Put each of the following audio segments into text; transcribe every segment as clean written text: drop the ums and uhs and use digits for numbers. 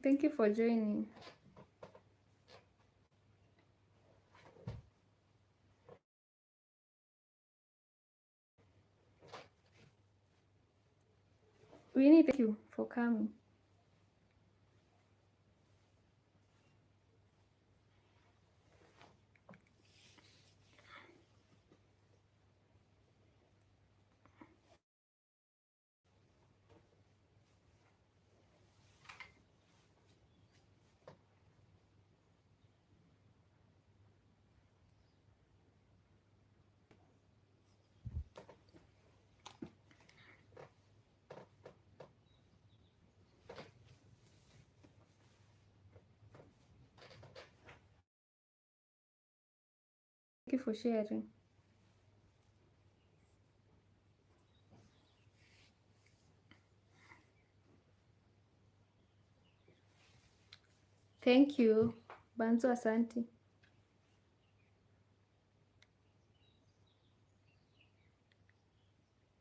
Thank you for joining. Winnie, thank you for coming. Thank you for sharing. Thank you. Banzo, asante.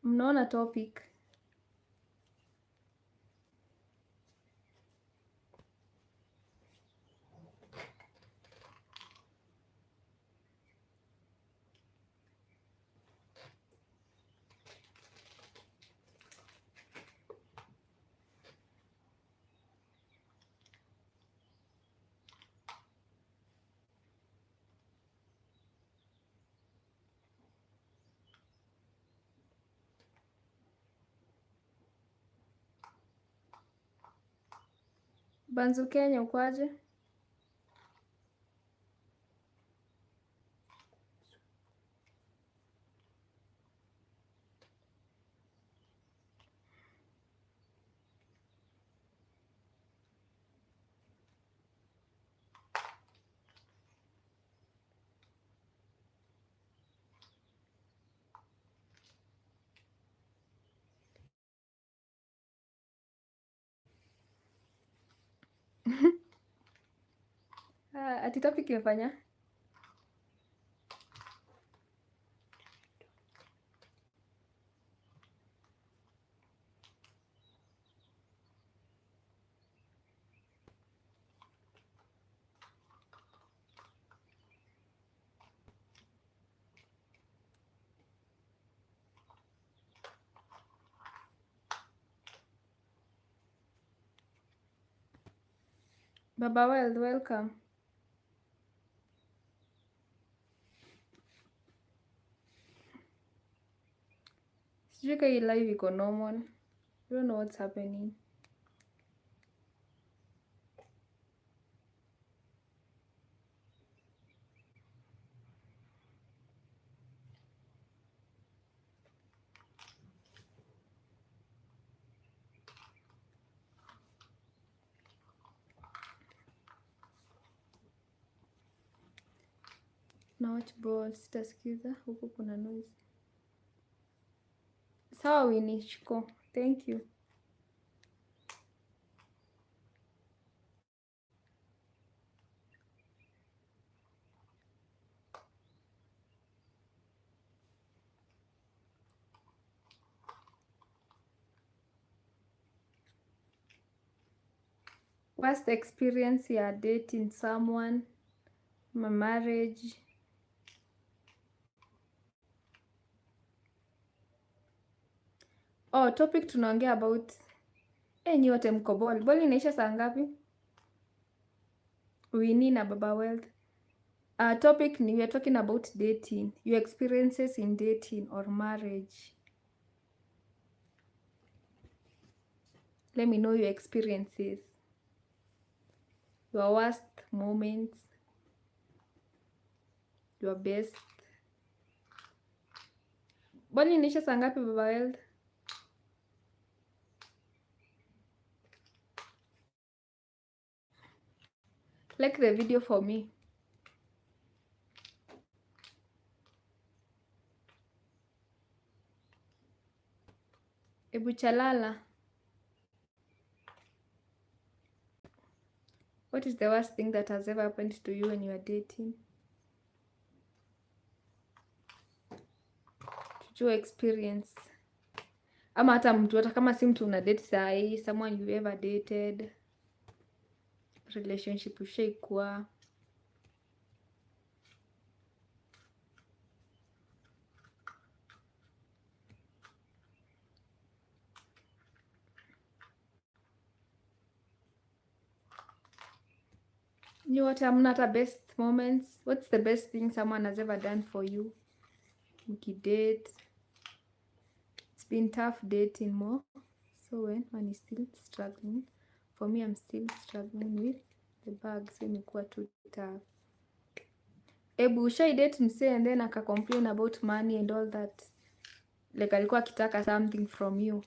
Mnaona topic. Banzo Kenya, ukwaje? Ati topic imefanya? Baba Wild, welcome. Sijui ka hii live iko normal. I don't know what's happening. Na watch ball, sitasikiza huku kuna noise. Sawa Winnie, shiko. Thank you. What's the experience ya dating someone? My marriage. Oh, topic tunaongea about. Nyi wote mko ball. Ball inaisha saa ngapi? Winnie na Baba Wealth. Topic ni we are talking about dating. Your experiences in dating or marriage. Let me know your experiences. Your worst moments. Your best. Ball inaisha saa ngapi Baba Wealth? Like the video for me. Ebu Chalala. What is the worst thing that has ever happened to you when you are dating? Tujue experience. Ama hata mtu, hata kama si mtu una date sahi, someone you ever dated. relationship ushaikuwa? You what, hamna hata best moments? What's the best thing someone has ever done for you? Mkidate. It's been tough dating more. So when one is still struggling. For me, I'm still struggling with the bags. Imekuwa too tough. Ebu ushai date msee and then aka complain about money and all that. Like alikuwa akitaka something from you.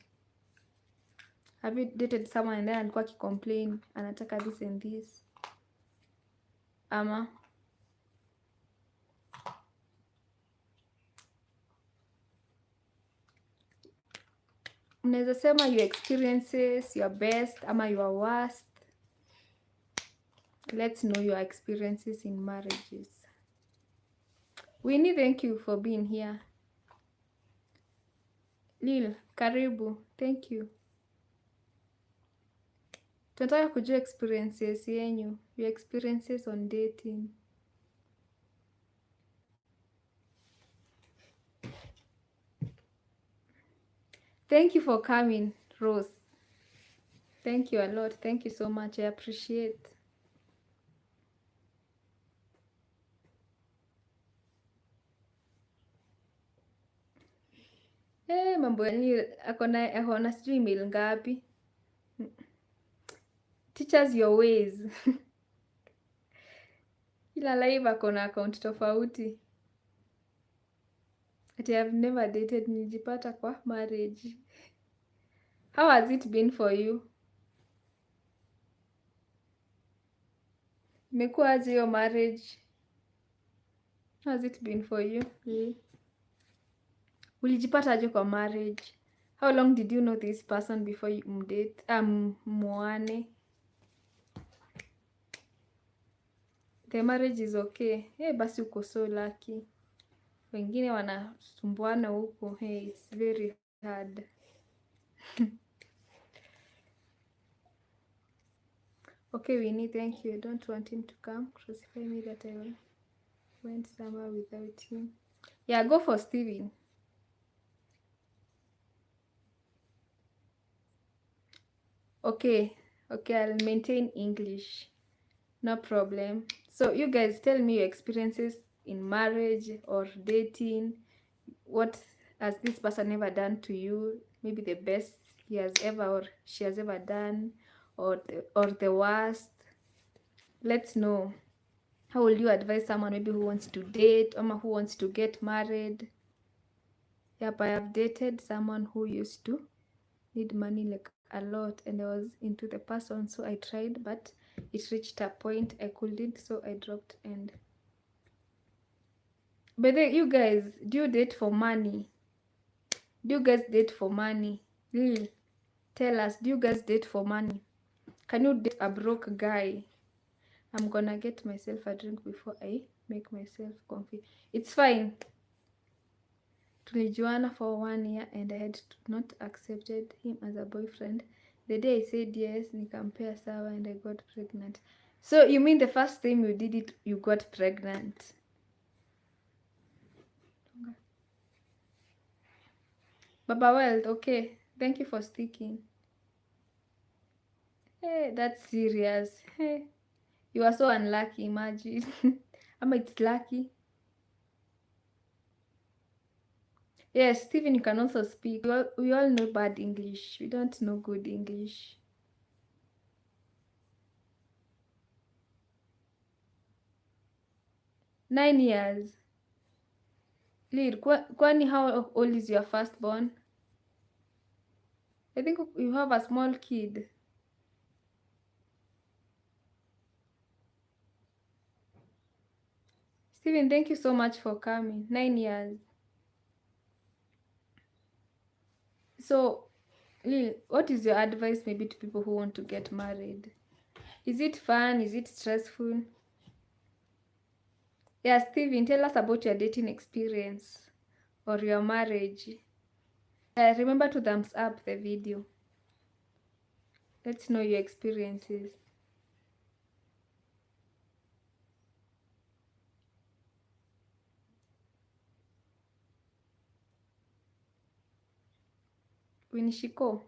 Have you dated someone and then alikuwa akicomplain anataka this and this? Ama mnaweza sema your experiences, your best ama your worst. Let's know your experiences in marriages. Winnie, thank you for being here. Lil, karibu. Thank you. Tunataka kujua experiences yenyu, your experiences on dating. Thank you for coming, Rose. Thank you a lot. Thank you so much. I appreciate. Mambo yani akona sijui email ngapi. Teach us your ways. Ila live akona account tofauti. Ati I've never dated, nilijipata kwa marriage. How has it been for you? Imekuwaje hiyo marriage? How has it been for you? Ulijipata aje kwa marriage? How long did you know this person before you mdate? Muane. The marriage is okay. Hey, basi uko so lucky. Wengine wanasumbuana huko. Hey, it's very hard. Okay, Winnie, thank you. I don't want him to come. Crucify me that I went somewhere without him. Yeah, go for Steven. Okay, I'll maintain English. No problem. So you guys tell me your experiences in marriage or dating. What has this person ever done to you? Maybe the best he has ever or she has ever done, or the worst. Let's know. How will you advise someone maybe who wants to date or who wants to get married? Yep, I have dated someone who used to need money like a lot, and I was into the person, so I tried, but it reached a point I couldn't, so I dropped. And but then you guys, do you date for money? Do you guys date for money? Really? Tell us, do you guys date for money? Can you date a broke guy? I'm gonna get myself a drink before I make myself comfy. It's fine. Tulijuana for 1 year and I had not accepted him as a boyfriend. The day I said yes, nikampea sawa and I got pregnant. So you mean the first time you did it, you got pregnant? Baba Wealth, okay. Thank you for sticking. Hey, that's serious. Hey, you are so unlucky, imagine. Ama it's lucky. Yes, Stephen, you can also speak. We all know bad English. We don't know good English. Nine years. Lead, kwani how old is your firstborn? I think you have a small kid. Stephen, thank you so much for coming. 9 years. So, Lil, what is your advice maybe to people who want to get married? Is it fun? Is it stressful? Yeah, Stephen, tell us about your dating experience or your marriage. Remember to thumbs up the video. Let's know your experiences. Winishiko.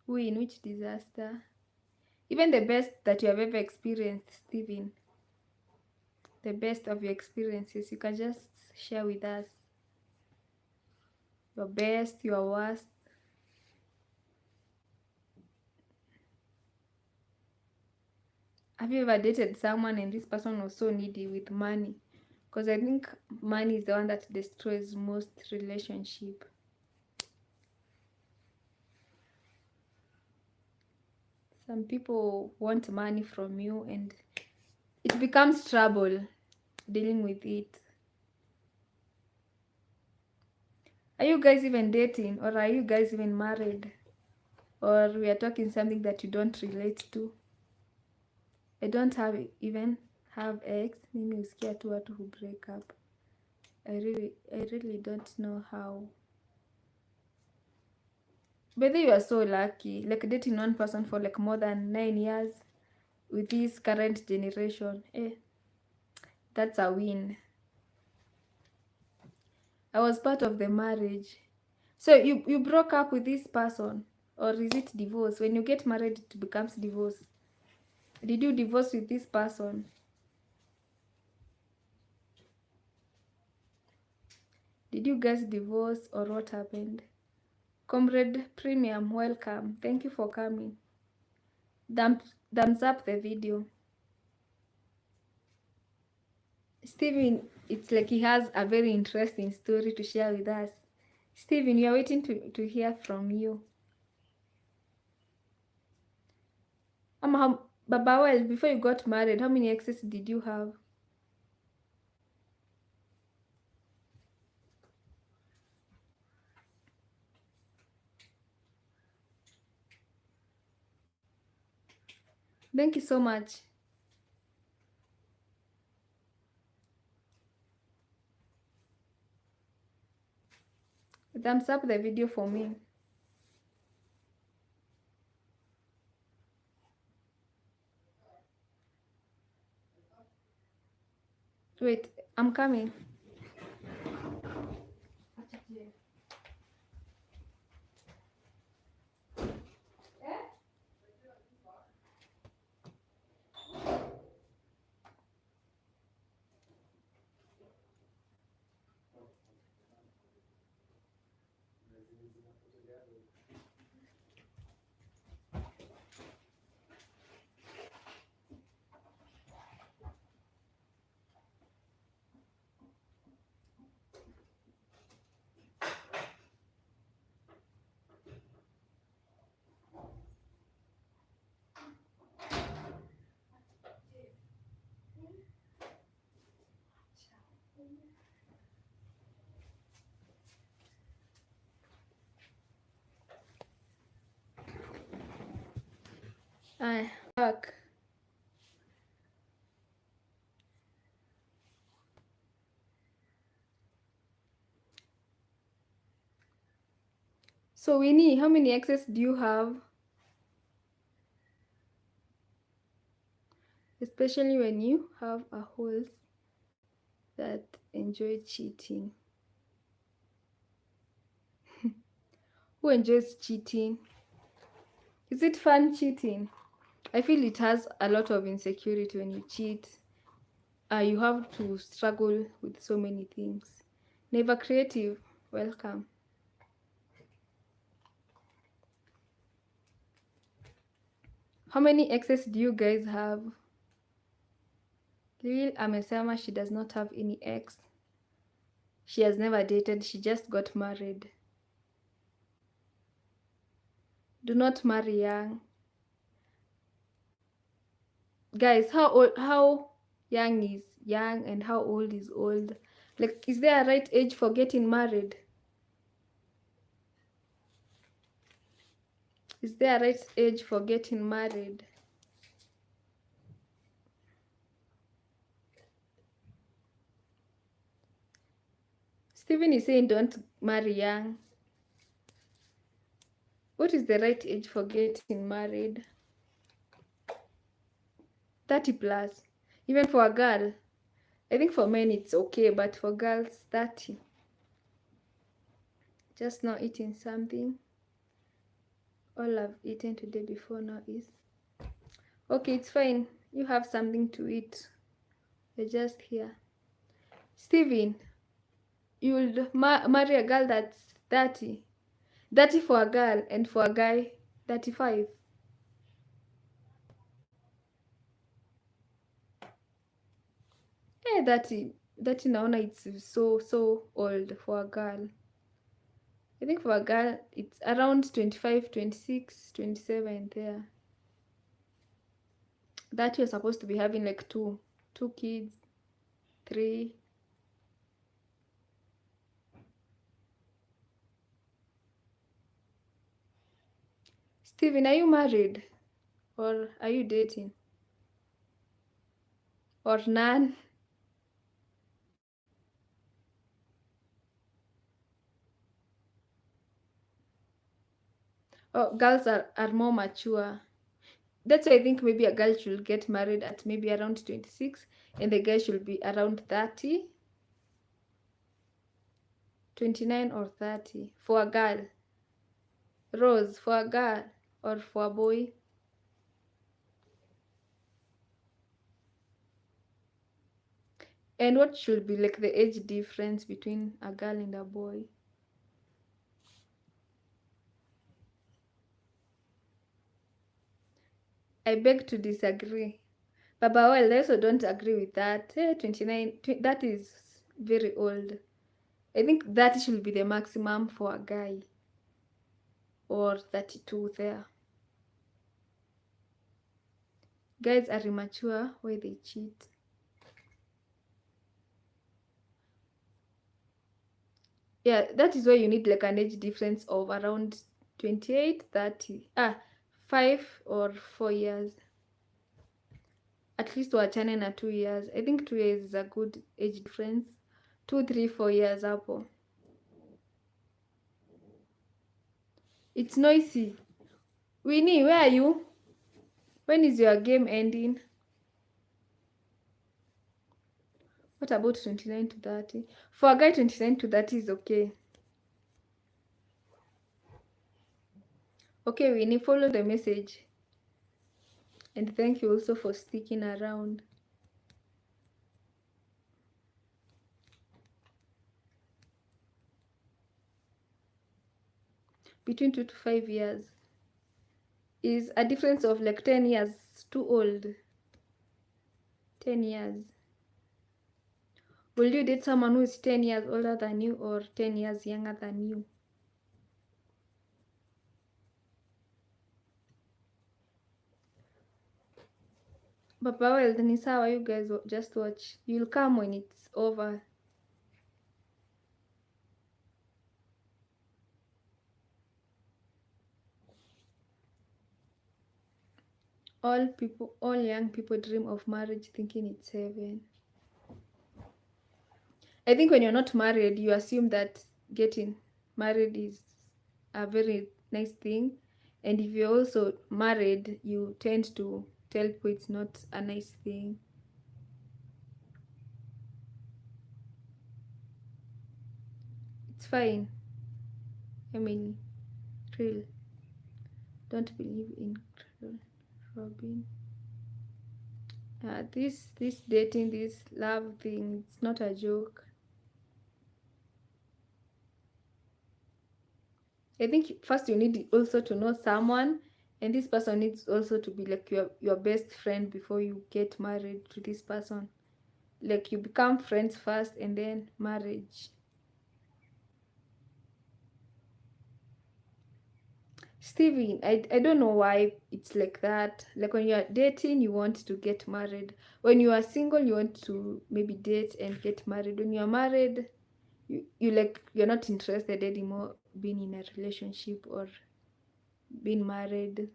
Win, which disaster? Even the best that you have ever experienced, Steven. The best of your experiences. You can just share with us. Your best, your worst. Have you ever dated someone and this person was so needy with money? Because I think money is the one that destroys most relationship. Some people want money from you and it becomes trouble dealing with it. Are you guys even dating, or are you guys even married? Or we are talking something that you don't relate to? I don't even have ex. Mimi husikia tu watu who break up. I really don't know how. But you are so lucky, like dating one person for like more than 9 years with this current generation. That's a win. I was part of the marriage. So you broke up with this person, or is it divorce? When you get married, it becomes divorce. Did you divorce with this person? Did you guys divorce, or what happened? Comrade Premium, welcome. Thank you for coming. Thumbs up the video. Steven, it's like he has a very interesting story to share with us. Steven, we are waiting to hear from you. Baba, well, before you got married, how many exes did you have? Thank you so much. Thumbs up the video for me. Wait, I'm coming. Back. So Winnie, how many exes do you have? Especially when you have a host that enjoy cheating. Who enjoys cheating? Is it fun cheating? I feel it has a lot of insecurity when you cheat. You have to struggle with so many things. Never Creative, welcome. How many exes do you guys have? Lil amesema she does not have any ex. She has never dated, she just got married. Do not marry young. Guys, how young is young and how old is old? Like, is there a right age for getting married? Is there a right age for getting married? Steven is saying don't marry young. What is the right age for getting married? 30 plus. Even for a girl. I think for men it's okay, but for girls, 30. Just not eating something. All I've eaten today before now is okay. It's fine. You have something to eat. You're just here. Steven, you'll marry a girl that's 30. 30 for a girl, and for a guy, 35. Eh, 30 naona it's so old for a girl. I think for a girl, it's around 25, 26, 27 there. That you're supposed to be having like two kids, three. Steven, are you married? Or are you dating? Or none? Oh, girls are more mature. That's why I think maybe a girl should get married at maybe around 26 and the guy should be around 30, 29 or 30 for a girl. Rose, for a girl or for a boy. And what should be like the age difference between a girl and a boy? I beg to disagree. Baba, well, I also don't agree with that. 29, that is very old. I think that should be the maximum for a guy, or 32 there. Guys are immature why they cheat. Yeah, that is why you need like an age difference of around 28, 30. 5 or 4 years. At least wachane na 2 years. I think 2 years is a good age difference. 2, 3, 4 years hapo. It's noisy. Winnie, where are you? When is your game ending? What about 29 to 30? For a guy, 29 to 30 is okay. Okay, Winnie, follow the message. And thank you also for sticking around. Between 2 to 5 years is a difference of like 10 years. Too old. 10 years. Will you date someone who is 10 years older than you or 10 years younger than you? Papa, well, then is how you guys just watch. You'll come when it's over. All young people dream of marriage thinking it's heaven. I think when you're not married, you assume that getting married is a very nice thing. And if you're also married, you tend to tell people it's not a nice thing. It's fine. I mean, real. Don't believe in Robin. This dating, this love thing, it's not a joke. I think first you need also to know someone, and this person needs also to be like your best friend before you get married to this person. Like you become friends first and then marriage. Steven, I don't know why it's like that. Like when you're dating, you want to get married. When you are single, you want to maybe date and get married. When you're married, you're not interested anymore being in a relationship or being married.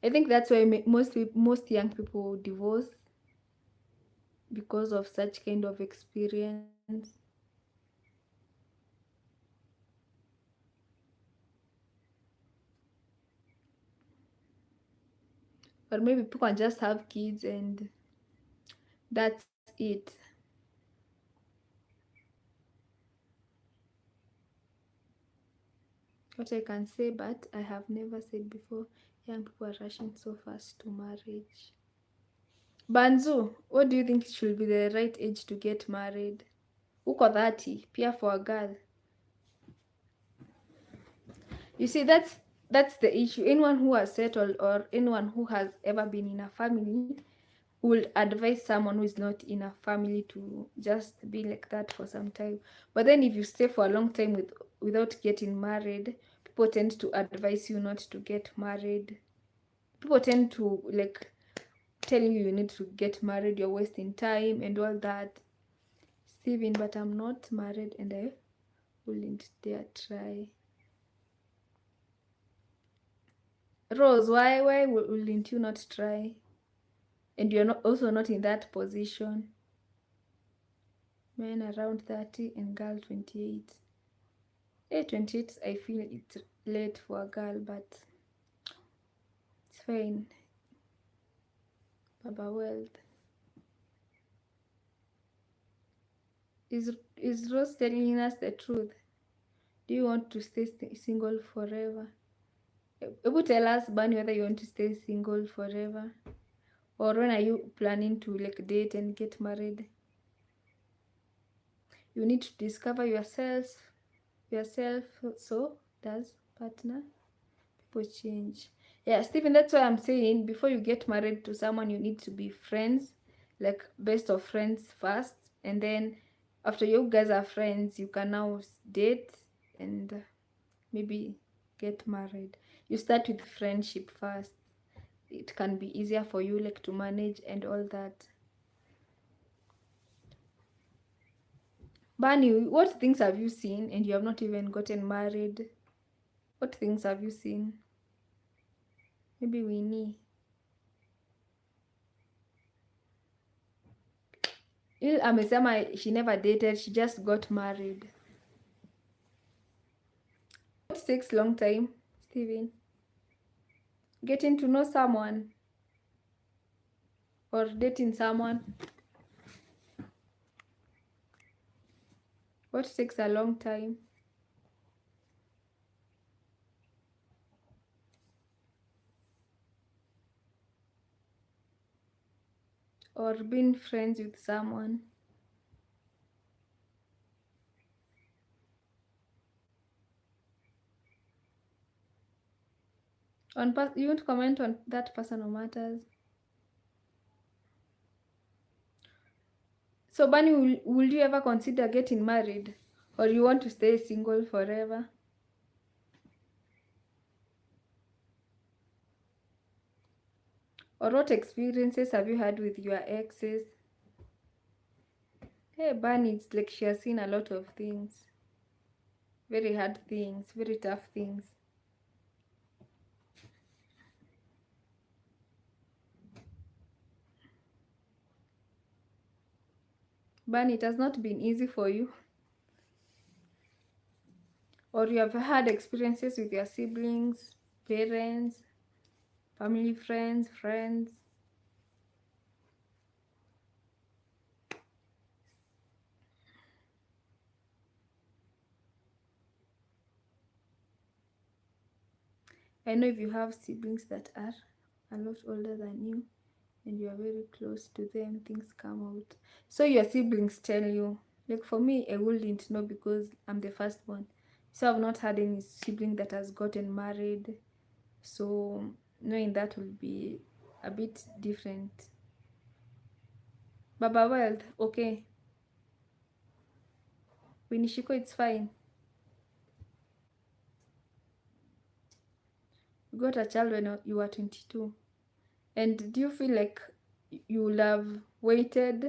I think that's why most young people divorce because of such kind of experience. Or maybe people can just have kids and that's it. What I can say, but I have never said before, young people are rushing so fast to marriage. Banzu, what do you think should be the right age to get married? Uko 30, pia for a girl. You see, that's the issue. Anyone who has settled or anyone who has ever been in a family would advise someone who is not in a family to just be like that for some time. But then if you stay for a long time without getting married, people tend to advise you not to get married. People tend to like tell you need to get married, you're wasting time and all that. Steven, but I'm not married and I wouldn't dare try. Rose, why wouldn't you not try? And you're not, also not in that position. Men around 30 and girl 28. Hey, 28, I feel it's late for a girl, but it's fine. Baba Wealth. Is Rose telling us the truth? Do you want to stay single forever? Ebu tell us, Bunny, whether you want to stay single forever. Or when are you planning to like date and get married? You need to discover yourself, so does partner. People change. Yeah, Stephen, that's why I'm saying before you get married to someone, you need to be friends, like best of friends first. And then after you guys are friends, you can now date and maybe get married. You start with friendship first. It can be easier for you like to manage and all that. Bunny, what things have you seen and you have not even gotten married? What things have you seen? Maybe Winnie. Il amesema she never dated, she just got married. What takes long time, Steven? Getting to know someone or dating someone? What takes a long time? Or being friends with someone? You won't comment on that personal matters. So Bunny, will you ever consider getting married? Or you want to stay single forever? Or what experiences have you had with your exes? Hey Bunny, it's like she has seen a lot of things. Very hard things, very tough things. Bunny, it has not been easy for you. Or you have had experiences with your siblings, parents, family, friends. I know if you have siblings that are a lot older than you and you are very close to them, things come out. So your siblings tell you. Like for me, I wouldn't know because I'm the firstborn. So I've not had any sibling that has gotten married. So knowing that will be a bit different. Baba Wealth, okay. Winishiko, it's fine. You got a child when you were 22. And do you feel like you will have waited?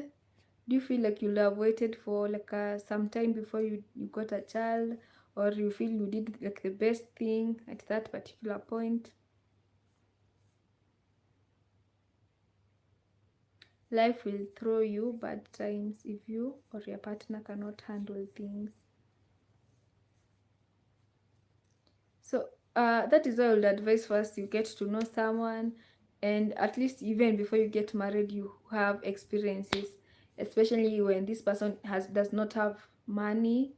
Do you feel like you'll have waited for like some time before you got a child? Or you feel you did like the best thing at that particular point? Life will throw you bad times if you or your partner cannot handle things. So that is why I would advise first you get to know someone, and at least even before you get married, you have experiences. especially when this person does not have money.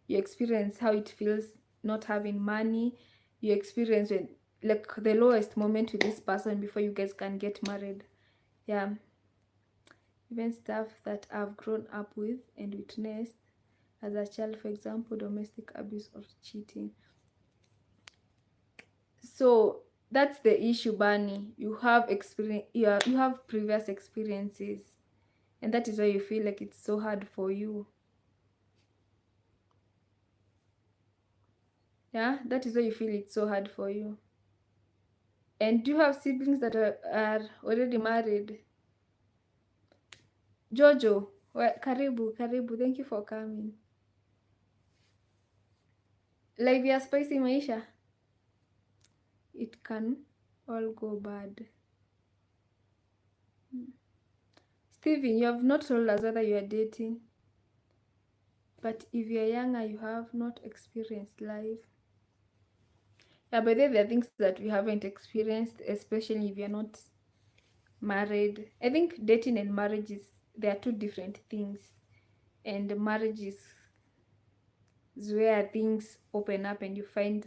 You experience how it feels not having money. You experience when, like, the lowest moment with this person before you guys can get married. Yeah, even stuff that I've grown up with and witnessed as a child, for example, domestic abuse or cheating. So that's the issue, Bunny. You have experience, you have previous experiences, and that is why you feel like it's so hard for you. Yeah, that is why you feel it's so hard for you. And do you have siblings that are already married? Jojo, karibu, thank you for coming. Life ya spicy maisha, it can all go bad. Steven, you have not told us whether you are dating, but if you are younger, you have not experienced life. Yeah, but there are things that we haven't experienced, especially if you're not married. I think dating and marriage they are two different things, and marriage is where things open up and you find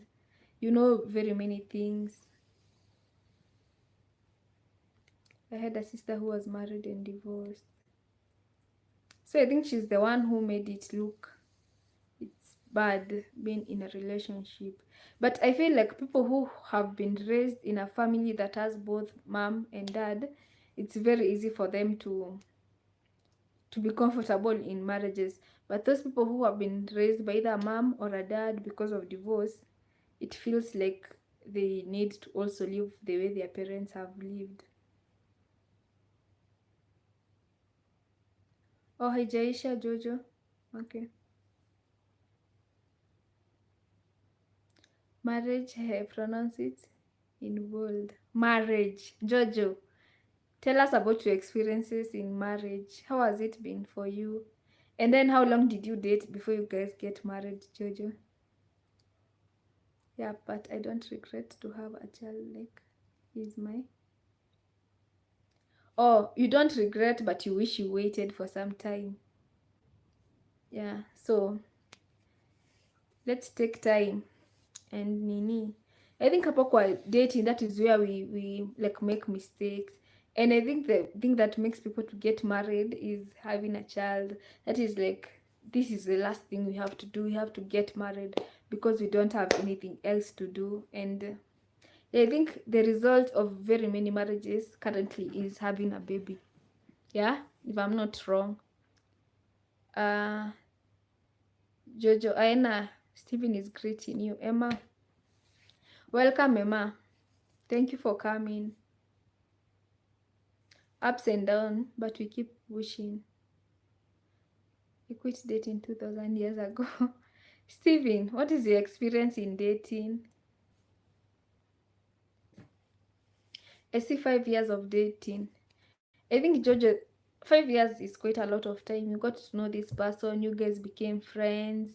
you know very many things. I had a sister who was married and divorced, so I think she's the one who made it look it's bad being in a relationship. But I feel like people who have been raised in a family that has both mom and dad, it's very easy for them to be comfortable in marriages. But those people who have been raised by either a mom or a dad because of divorce, it feels like they need to also live the way their parents have lived. Oh, haijaisha Jojo. Okay. Marriage, I pronounce it in bold. Marriage. Jojo, tell us about your experiences in marriage. How has it been for you? And then how long did you date before you guys get married, Jojo? Yeah, but I don't regret to have a child like he's my. Oh, you don't regret, but you wish you waited for some time. Yeah, so let's take time and nini. I think hapo kwa dating, that is where we like make mistakes. And I think the thing that makes people to get married is having a child. That is like, this is the last thing we have to do. We have to get married because we don't have anything else to do. And I think the result of very many marriages currently is having a baby. Yeah, if I'm not wrong. Jojo, Aina, Stephen is greeting you. Emma, welcome, Emma. Thank you for coming. Ups and downs, but we keep pushing. I quit dating 2000 years ago. Stephen, what is your experience in dating? I see 5 years of dating. I think Jojo, 5 years is quite a lot of time. You got to know this person, you guys became friends,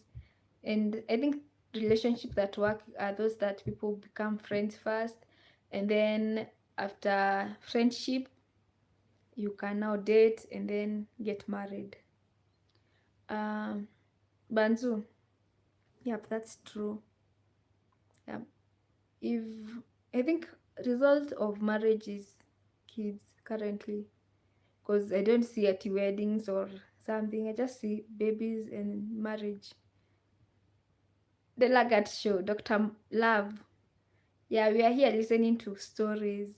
and I think relationships that work are those that people become friends first, and then after friendship, you can now date and then get married. Banzu, yep, that's true. Yep. If I think result of marriage is kids currently, because I don't see at weddings or something. I just see babies and marriage. The Lagat Show, Dr. Love. Yeah, we are here listening to stories,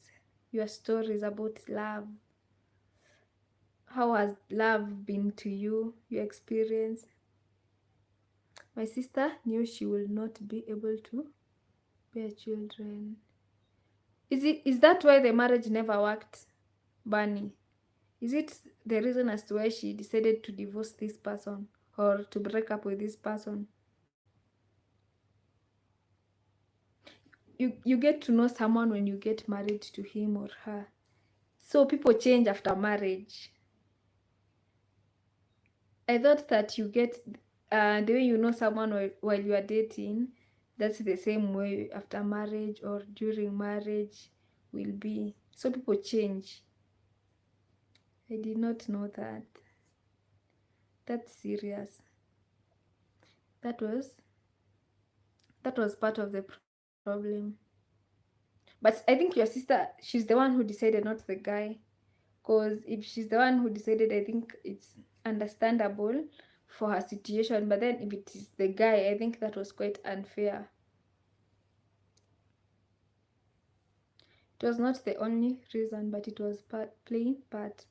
your stories about love. How has love been to you, your experience? My sister knew she will not be able to bear children. Is that why the marriage never worked, Bunny? Is it the reason as to why she decided to divorce this person or to break up with this person? You get to know someone when you get married to him or her. So people change after marriage. I thought that you get the way you know someone while you are dating, that's the same way after marriage or during marriage will be. So people change. I did not know that. That's serious. That was part of the problem. But I think your sister, she's the one who decided, not the guy. Because if she's the one who decided, I think it's understandable for her situation. But then if it is the guy, I think that was quite unfair. It was not the only reason, but it was playing part.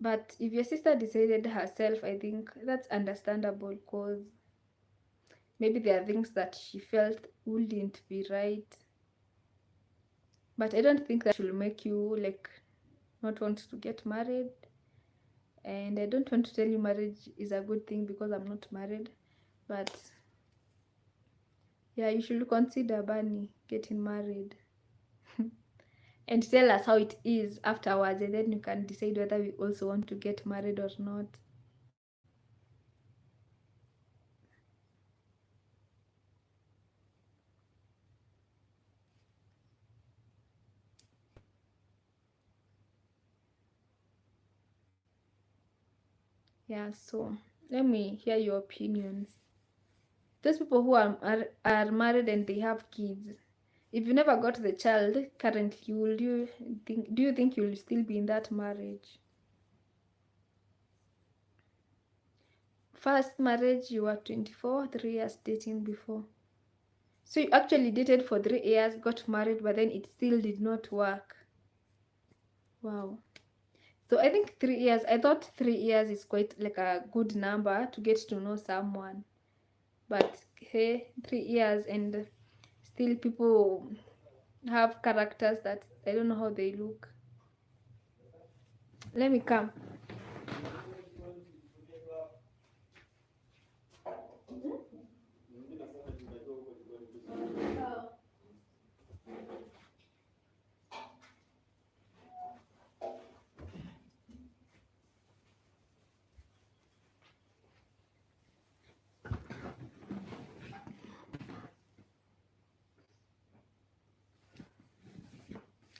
But if your sister decided herself, I think that's understandable, because maybe there are things that she felt wouldn't be right. But I don't think that will make you like not want to get married. And I don't want to tell you marriage is a good thing because I'm not married. But yeah, you should consider, Bunny, getting married. And tell us how it is afterwards, and then you can decide whether we also want to get married or not. Yeah, so let me hear your opinions. Those people who are married and they have kids, if you never got the child currently, will you think, do you think you'll still be in that marriage? First marriage, you were 24, 3 years dating before. So you actually dated for 3 years, got married, but then it still did not work. Wow. So I think 3 years, I thought 3 years is quite like a good number to get to know someone. But hey, 3 years and still people have characters that I don't know how they look. Let me come.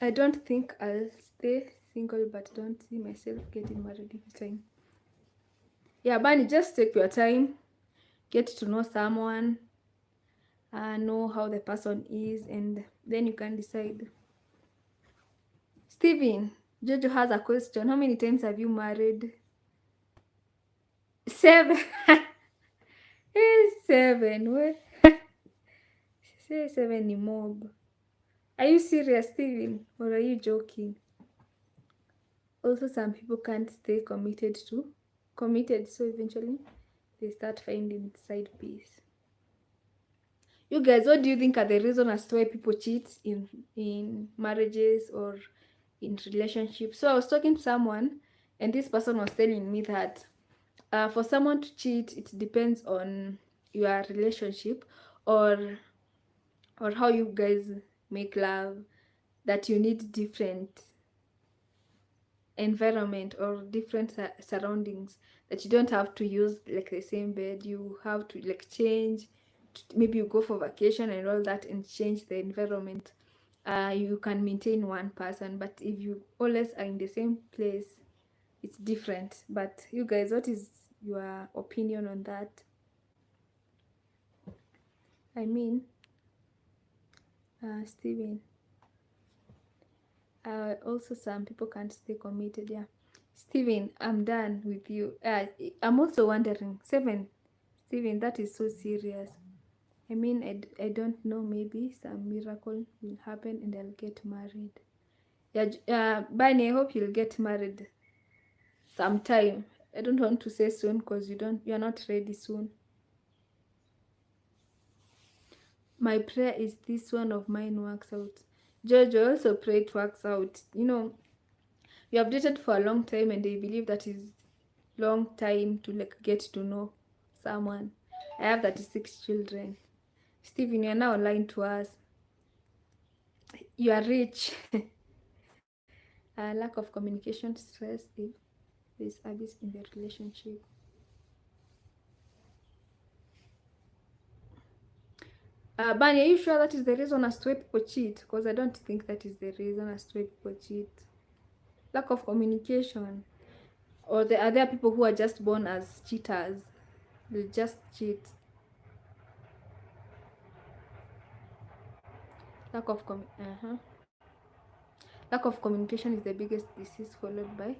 I don't think I'll stay single, but don't see myself getting married anytime. Yeah, Bunny, just take your time, get to know someone, know how the person is, and then you can decide. Steven, Jojo has a question. How many times have you married? 7. Seven. What? Say 7 ni mob. Are you serious, Steven? Or are you joking? Also, some people can't stay committed, so eventually they start finding side piece. You guys, what do you think are the reasons as to why people cheat in marriages or in relationships? So I was talking to someone, and this person was telling me that for someone to cheat, it depends on your relationship or how you guys make love, that you need different environment or different surroundings, that you don't have to use like the same bed, you have to like change, maybe you go for vacation and all that and change the environment. You can maintain one person, but if you always are in the same place, it's different. But you guys, what is your opinion on that? I mean, Steven, also some people can't stay committed. Yeah, Steven, I'm done with you. I'm also wondering, 7, Steven, that is so serious. I mean, I don't know, maybe some miracle will happen and I'll get married. Yeah, Bunny, I hope you'll get married sometime. I don't want to say soon because you're not ready soon. My prayer is this one of mine works out. Jojo, also pray it works out. You have dated for a long time and they believe that is long time to like get to know someone. I have 36 children. Steven, you're now lying to us. You are rich. Lack of communication, stress, if there's abuse in the relationship. Bunny, are you sure that is the reason as to why people cheat? Because I don't think that is the reason as to why people cheat. Lack of communication. Or there are people who are just born as cheaters. They'll just cheat. Lack of lack of communication is the biggest disease, followed by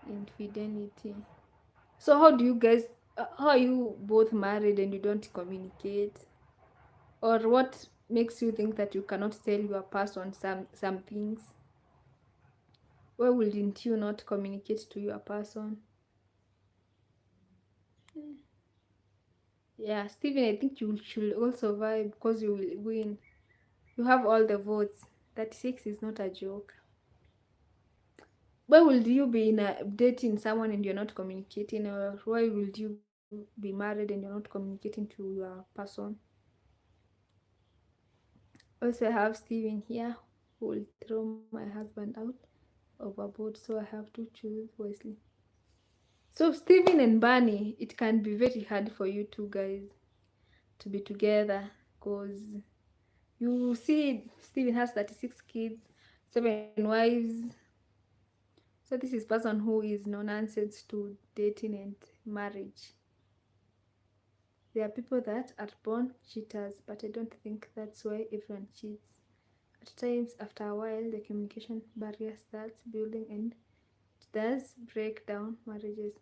infidelity. So how do you guys, how are you both married and you don't communicate? Or what makes you think that you cannot tell your person some things? Why wouldn't you not communicate to your person? Yeah, Stephen, I think you should also vibe because you will win. You have all the votes. 36 is not a joke. Why would you be dating someone and you're not communicating? Or why would you be married and you're not communicating to your person? Also, I have Steven here who will throw my husband out overboard, so I have to choose wisely. So, Steven and Barney, it can be very hard for you two guys to be together because you see, Steven has 36 kids, 7 wives. So, this is person who is no nonsense to dating and marriage. There are people that are born cheaters, but I don't think that's why everyone cheats. At times, after a while, the communication barrier starts building and it does break down marriages.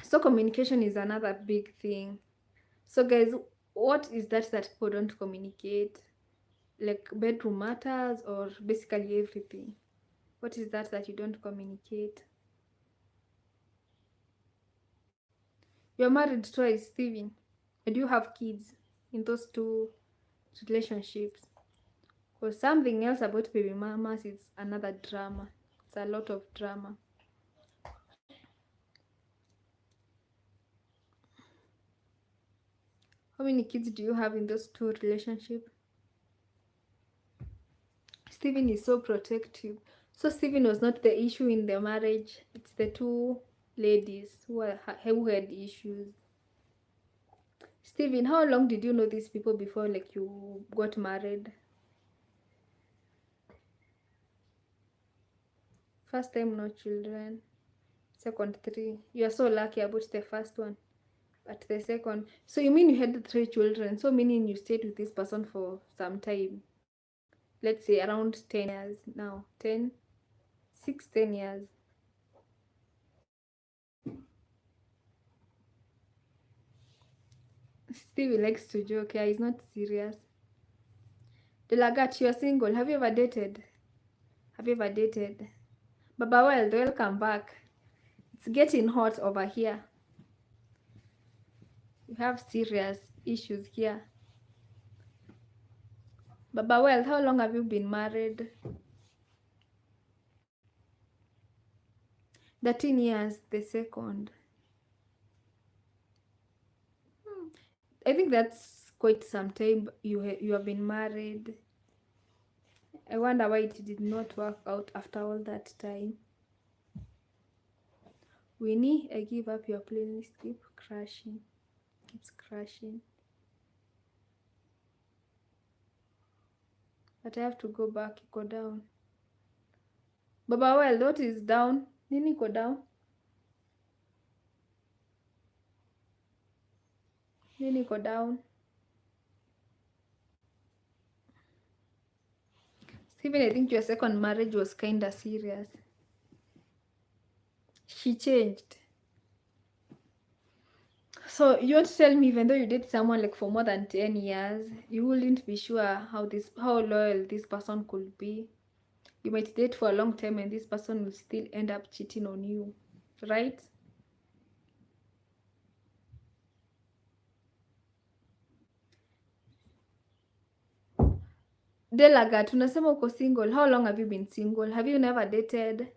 So, communication is another big thing. So, guys, what is that people don't communicate? Like bedroom matters or basically everything? What is that you don't communicate? You're married twice, Steven, and you have kids in those two relationships. Or something else about baby mamas is another drama. It's a lot of drama. How many kids do you have in those two relationships? Stephen is so protective. So Stephen was not the issue in the marriage. It's the two ladies who had issues. Stephen, how long did you know these people before like you got married? First time no children. Second 3. You are so lucky about the first one. But the second, so you mean you had 3 children, so meaning you stayed with this person for some time. Let's say around 10 years now. 10, 6, 10 years. Stevie likes to joke. Yeah, he's not serious. Delagat, you are single. Have you ever dated? Have you ever dated? Baba Wild, welcome back. It's getting hot over here. We have serious issues here. Baba Wild, how long have you been married? 13 years, the second. I think that's quite some time you have been married. I wonder why it did not work out after all that time. Winnie, I give up. Your playlist keeps crashing. But I have to go back. Go down. Baba Wild, what is down? Nini go down? Nini go down? Stephen, I think your second marriage was kinda serious. She changed. So you want to tell me even though you date someone like for more than 10 years, you wouldn't be sure how loyal this person could be. You might date for a long time and this person will still end up cheating on you, right? Delagat, unasema uko single. How long have you been single? Have you never dated?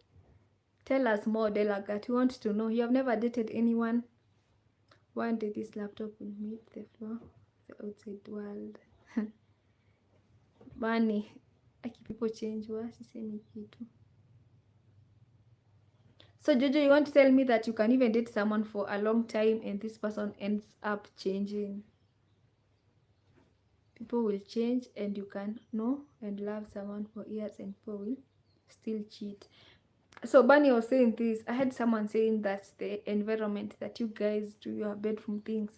Tell us more, Delagat. We want to know. You have never dated anyone? One day this laptop will meet the floor, the outside world. Money. People change. Sisemi kitu. So Jojo, you want to tell me that you can even date someone for a long time and this person ends up changing? People will change and you can know and love someone for years and people will still cheat. So Bunny was saying this. I had someone saying that the environment that you guys do your bedroom things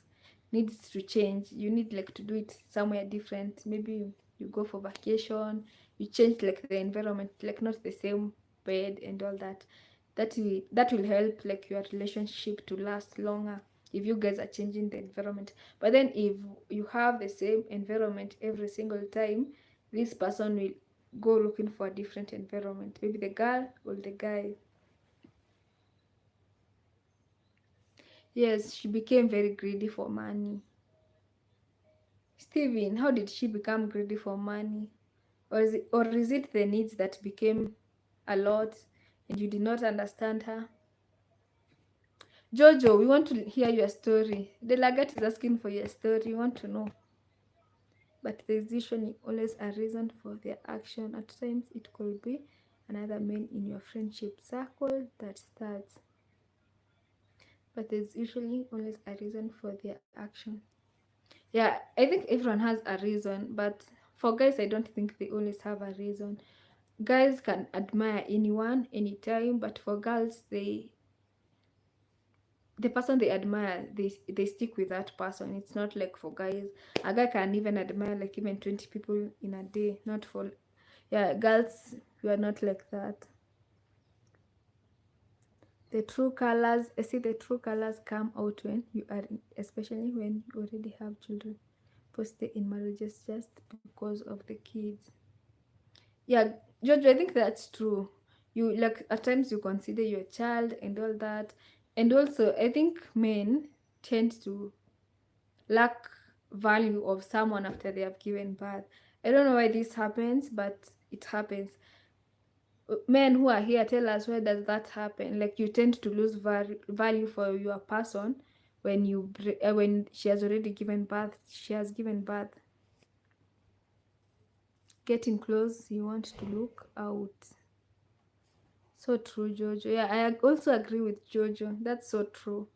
needs to change. You need like to do it somewhere different. Maybe you go for vacation, you change like the environment, like not the same bed and all that. That will help like your relationship to last longer if you guys are changing the environment. But then if you have the same environment every single time, this person will go looking for a different environment, maybe the girl or the guy. Yes, she became very greedy for money. Steven, how did she become greedy for money? Or is it the needs that became a lot and you did not understand her? Jojo, we want to hear your story. The Lagat is asking for your story. We want to know. But there's usually always a reason for their action. At times, it could be another man in your friendship circle that starts. But there's usually always a reason for their action. Yeah, I think everyone has a reason, but for guys, I don't think they always have a reason. Guys can admire anyone anytime, but for girls, the person they admire, they stick with that person. It's not like for guys. A guy can even admire like even 20 people in a day. Not for, yeah, girls, you are not like that. The true colors, I see the true colors come out when you are, especially when you already have children. Stay in marriages just because of the kids. Yeah, George, I think that's true. You like at times you consider your child and all that. And also I think men tend to lack value of someone after they have given birth. I don't know why this happens, but it happens. Men who are here, tell us, where does that happen? Like you tend to lose value for your person when when she has already given birth. She has given birth. Getting close, you want to look out. So true, Jojo. Yeah, I also agree with Jojo. That's so true.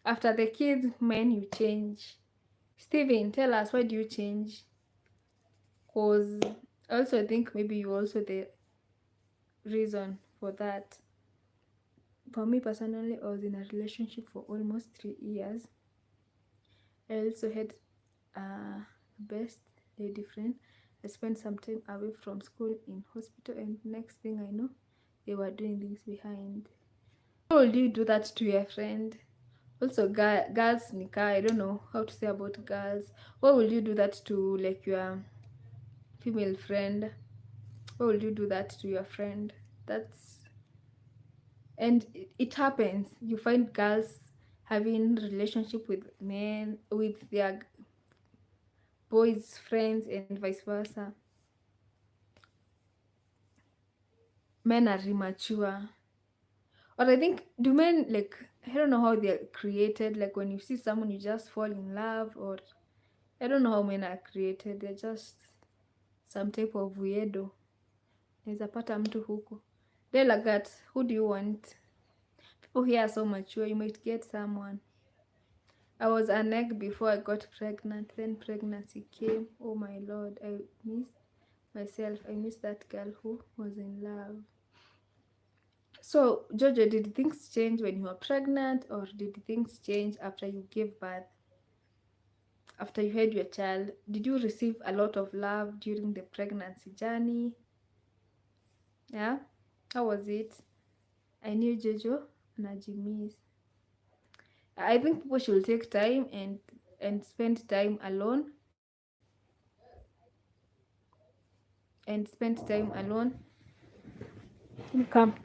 After the kids, men, you change. Steven, tell us, why do you change? Because I also think maybe you also the reason for that. For me personally, I was in a relationship for almost 3 years. I also had a best lady friend. I spent some time away from school in hospital, and next thing I know, they were doing things behind. How would you do that to your friend? Also, girls, Nika, I don't know how to say about girls. Why would you do that to like your female friend? Why would you do that to your friend? That's and it happens. You find girls having relationship with men with their boys' friends and vice versa. Men are immature. Or I think do men like I don't know how they're created. Like when you see someone, you just fall in love, or I don't know how men are created. They're just some type of weirdo. Naweza pata mtu huko. They like that. Who do you want? People here are so mature. You might get someone. I was an egg before I got pregnant. Then pregnancy came. Oh my lord. I miss myself. I miss that girl who was in love. So, Jojo, did things change when you were pregnant, or did things change after you gave birth? After you had your child, did you receive a lot of love during the pregnancy journey? Yeah? How was it? I knew Jojo Najimis. I think people should take time and spend time alone and spend time alone. Come.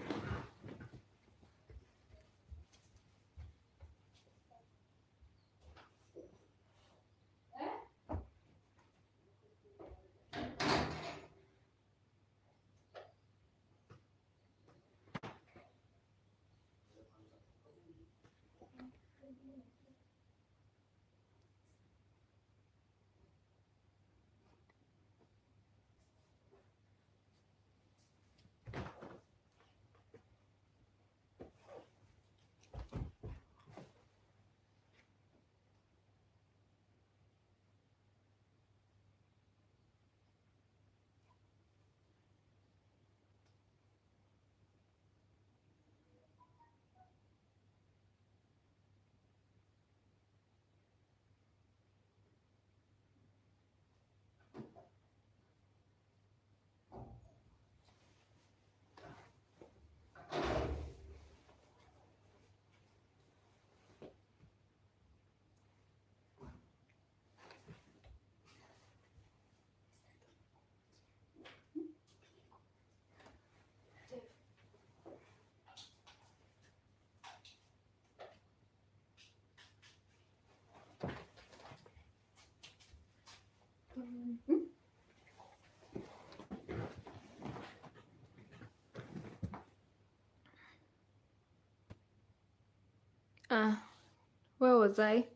was I?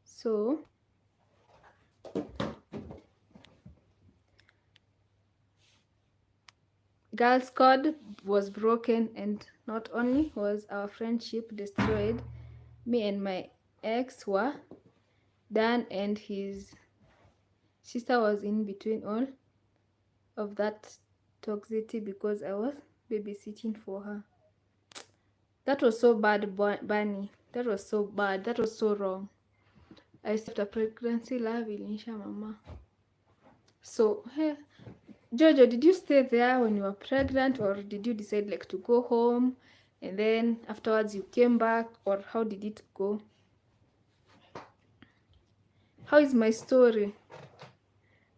So girls' code was broken, and not only was our friendship destroyed, me and my ex were done, and his sister was in between all of that toxicity because I was babysitting for her. That was so bad, Bunny. That was so bad. That was so wrong. I said after pregnancy, love ilinisha mama. So, hey, Jojo, did you stay there when you were pregnant, or did you decide like to go home and then afterwards you came back, or how did it go? How is my story?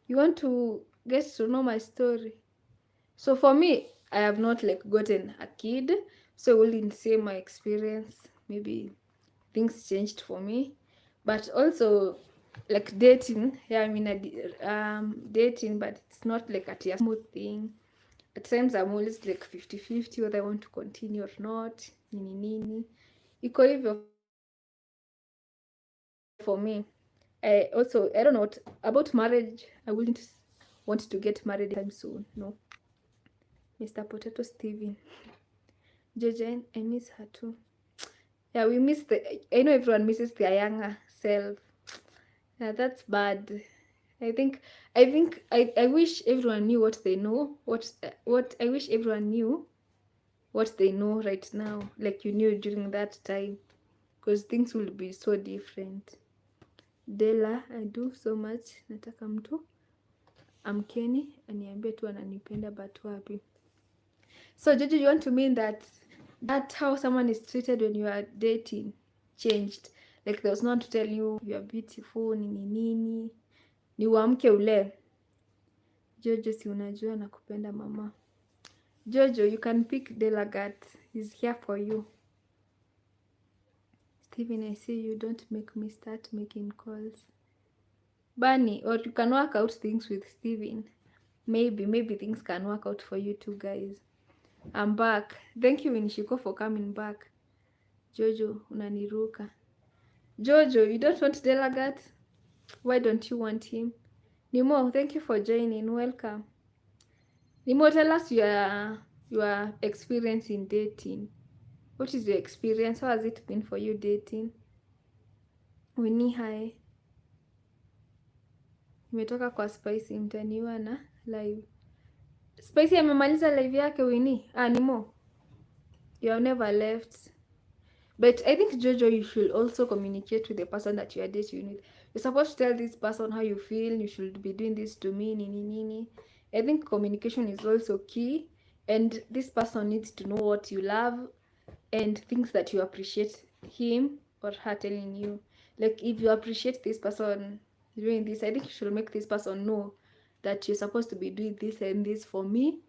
You want to get to know my story? So for me, I have not like gotten a kid, so I wouldn't say my experience. Maybe things changed for me, but also like dating. Yeah, I mean, dating, but it's not like a smooth thing. At times I'm always like 50-50 whether I want to continue or not. Nini. Iko hivyo for me. I don't know what about marriage. I wouldn't want to get married anytime soon. No. Mr. Potato Steven. Jojen, I miss her too. Yeah, we miss I know everyone misses their younger self. Yeah, that's bad. I wish everyone knew what they know. What I wish everyone knew what they know right now, like you knew during that time, because things will be so different. Dela, I do so much. Nataka mtu amkeni aniambie tu ananipenda, but wapi? So Jojo, you want to mean that how someone is treated when you are dating changed? Like there was no one to tell you you are beautiful, nini ni uamke ule. Jojo, si unajua nakupenda mama. Jojo, you can pick Delagat. He's here for you. Steven, I see you. Don't make me start making calls. Bunny, or you can work out things with Steven. Maybe things can work out for you two guys. I'm back. Thank you, Winishiko, for coming back. Jojo, unaniruka. Jojo, you don't want Delagat? Why don't you want him? Nimo, thank you for joining. Welcome. Nimo, tell us your experience in dating. What is your experience? How has it been for you dating? Winnie, hi. Nimetoka kwa Spicy, mtaniwa na live. Spicy amemaliza live yake Winnie. Nimo. You have never left. But I think Jojo, you should also communicate with the person that you are dating with. You're supposed to tell this person how you feel. You should be doing this to me, nini. I think communication is also key, and this person needs to know what you love and things that you appreciate him or her telling you. Like if you appreciate this person doing this, I think you should make this person know that you're supposed to be doing this and this for me,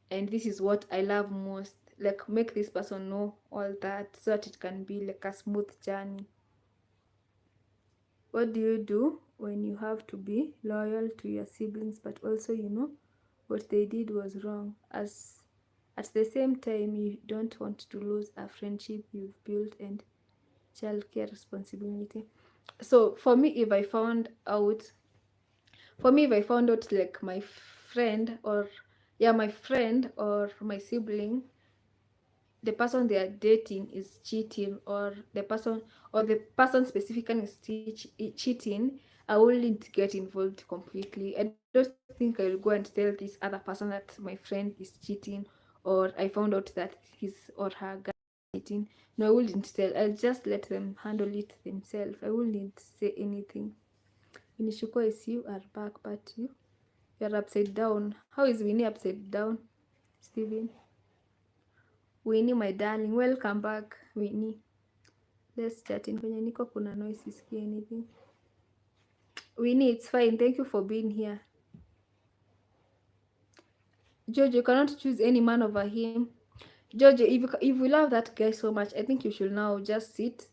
and this is what I love most. Like make this person know all that so that it can be like a smooth journey. What do you do when you have to be loyal to your siblings but also you know what they did was wrong, as at the same time you don't want to lose a friendship you've built and childcare responsibility? So for me, if I found out like my friend or my sibling, the person they are dating is cheating, or the person specifically is cheating, I wouldn't get involved completely. I don't think I'll go and tell this other person that my friend is cheating, or I found out that his or her guy is cheating. No, I wouldn't tell. I'll just let them handle it themselves. I wouldn't say anything. Inishuko, I see you are back, but you're upside down. How is Winnie upside down, Steven? Winnie, my darling, welcome back. Winnie, let's chat. In kwenye niko kuna noise, sisikii anything. Winnie, it's fine. Thank you for being here. Jojo, you cannot choose any man over him. Jojo, if you love that guy so much, I think you should now just sit,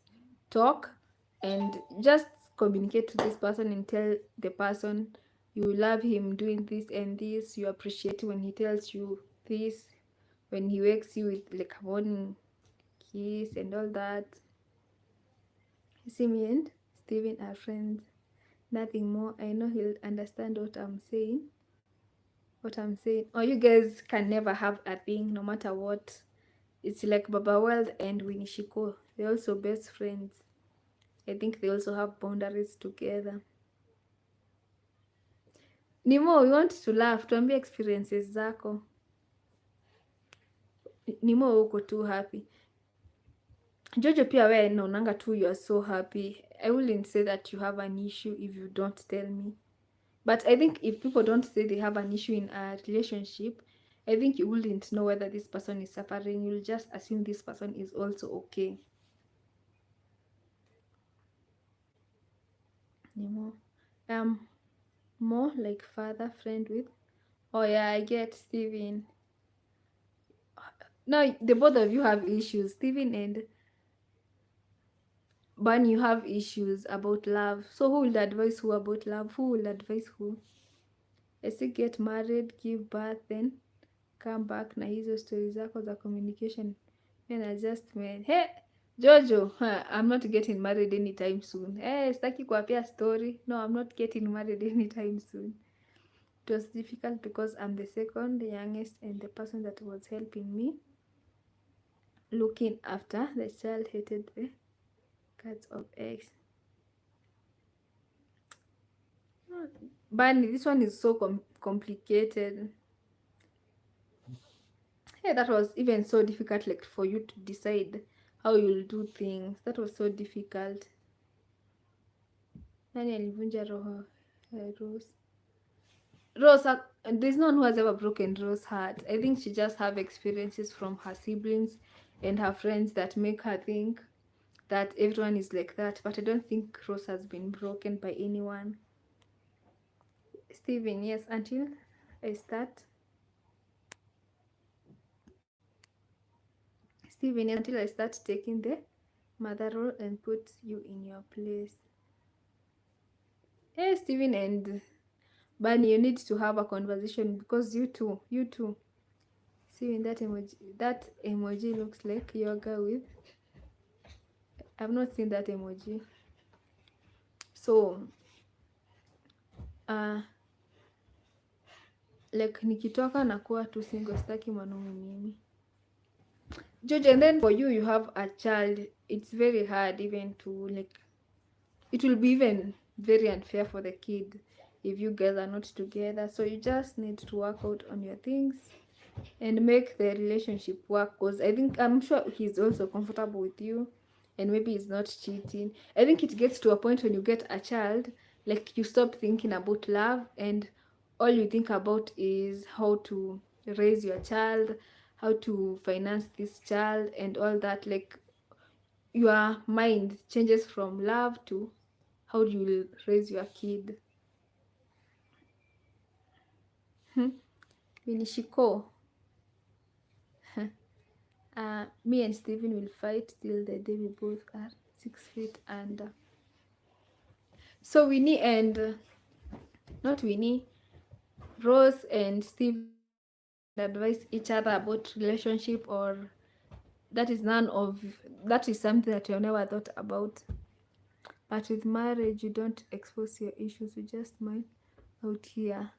talk, and just communicate to this person and tell the person you love him doing this and this. You appreciate when he tells you this, when he wakes you with like a morning kiss and all that. See, me and Steven are friends. Nothing more. I know he'll understand what I'm saying. Or you guys can never have a thing, no matter what. It's like Baba World and Winnie Shiko. They're also best friends. I think they also have boundaries together. Nimo, we want to laugh. Tuambie experiences zako. Nimo, uko too happy. Jojo pia we naonanga tu you are so happy. I wouldn't say that you have an issue if you don't tell me. But I think if people don't say they have an issue in a relationship, I think you wouldn't know whether this person is suffering. You'll just assume this person is also okay. Nimo. More like father friend with. Oh yeah, I get Steven. No, the both of you have issues. Steven and Ban, you have issues about love. So who will advise who about love? Who will advise who? I say get married, give birth, then come back na hizo story zako za communication and adjustment. Hey, Jojo, I'm not getting married anytime soon. Hey, sitaki kuapia story. No, I'm not getting married anytime soon. It was difficult because I'm the second youngest and the person that was helping me looking after the child hated the guts of eggs. Bunny, this one is so complicated. Hey, that was even so difficult, like for you to decide how you'll do things. That was so difficult. Nani alivunja roho Rose? Rose, there's no one who has ever broken Rose's heart. I think she just have experiences from her siblings and her friends that make her think that everyone is like that. But I don't think Rose has been broken by anyone. Steven, yes, until I start. Steven, yes, until I start taking the mother role and put you in your place. Hey, Steven and Bunny, you need to have a conversation because you two. See, that emoji looks like yoga with. I've not seen that emoji. So, like nikitoka nakuwa tu single, staki mwanaume mimi. George, and then for you have a child. It's very hard even to like. It will be even very unfair for the kid if you guys are not together. So you just need to work out on your things and make the relationship work, because I'm sure he's also comfortable with you and maybe he's not cheating. I think it gets to a point when you get a child, like you stop thinking about love and all you think about is how to raise your child, how to finance this child and all that. Like your mind changes from love to how you will raise your kid. Vinishiko. Me and Steven will fight till the day we both are 6 feet under. So Winnie and not Winnie, Rose and Steve advise each other about relationship, or that is something that you never thought about. But with marriage, you don't expose your issues, you just mind out here.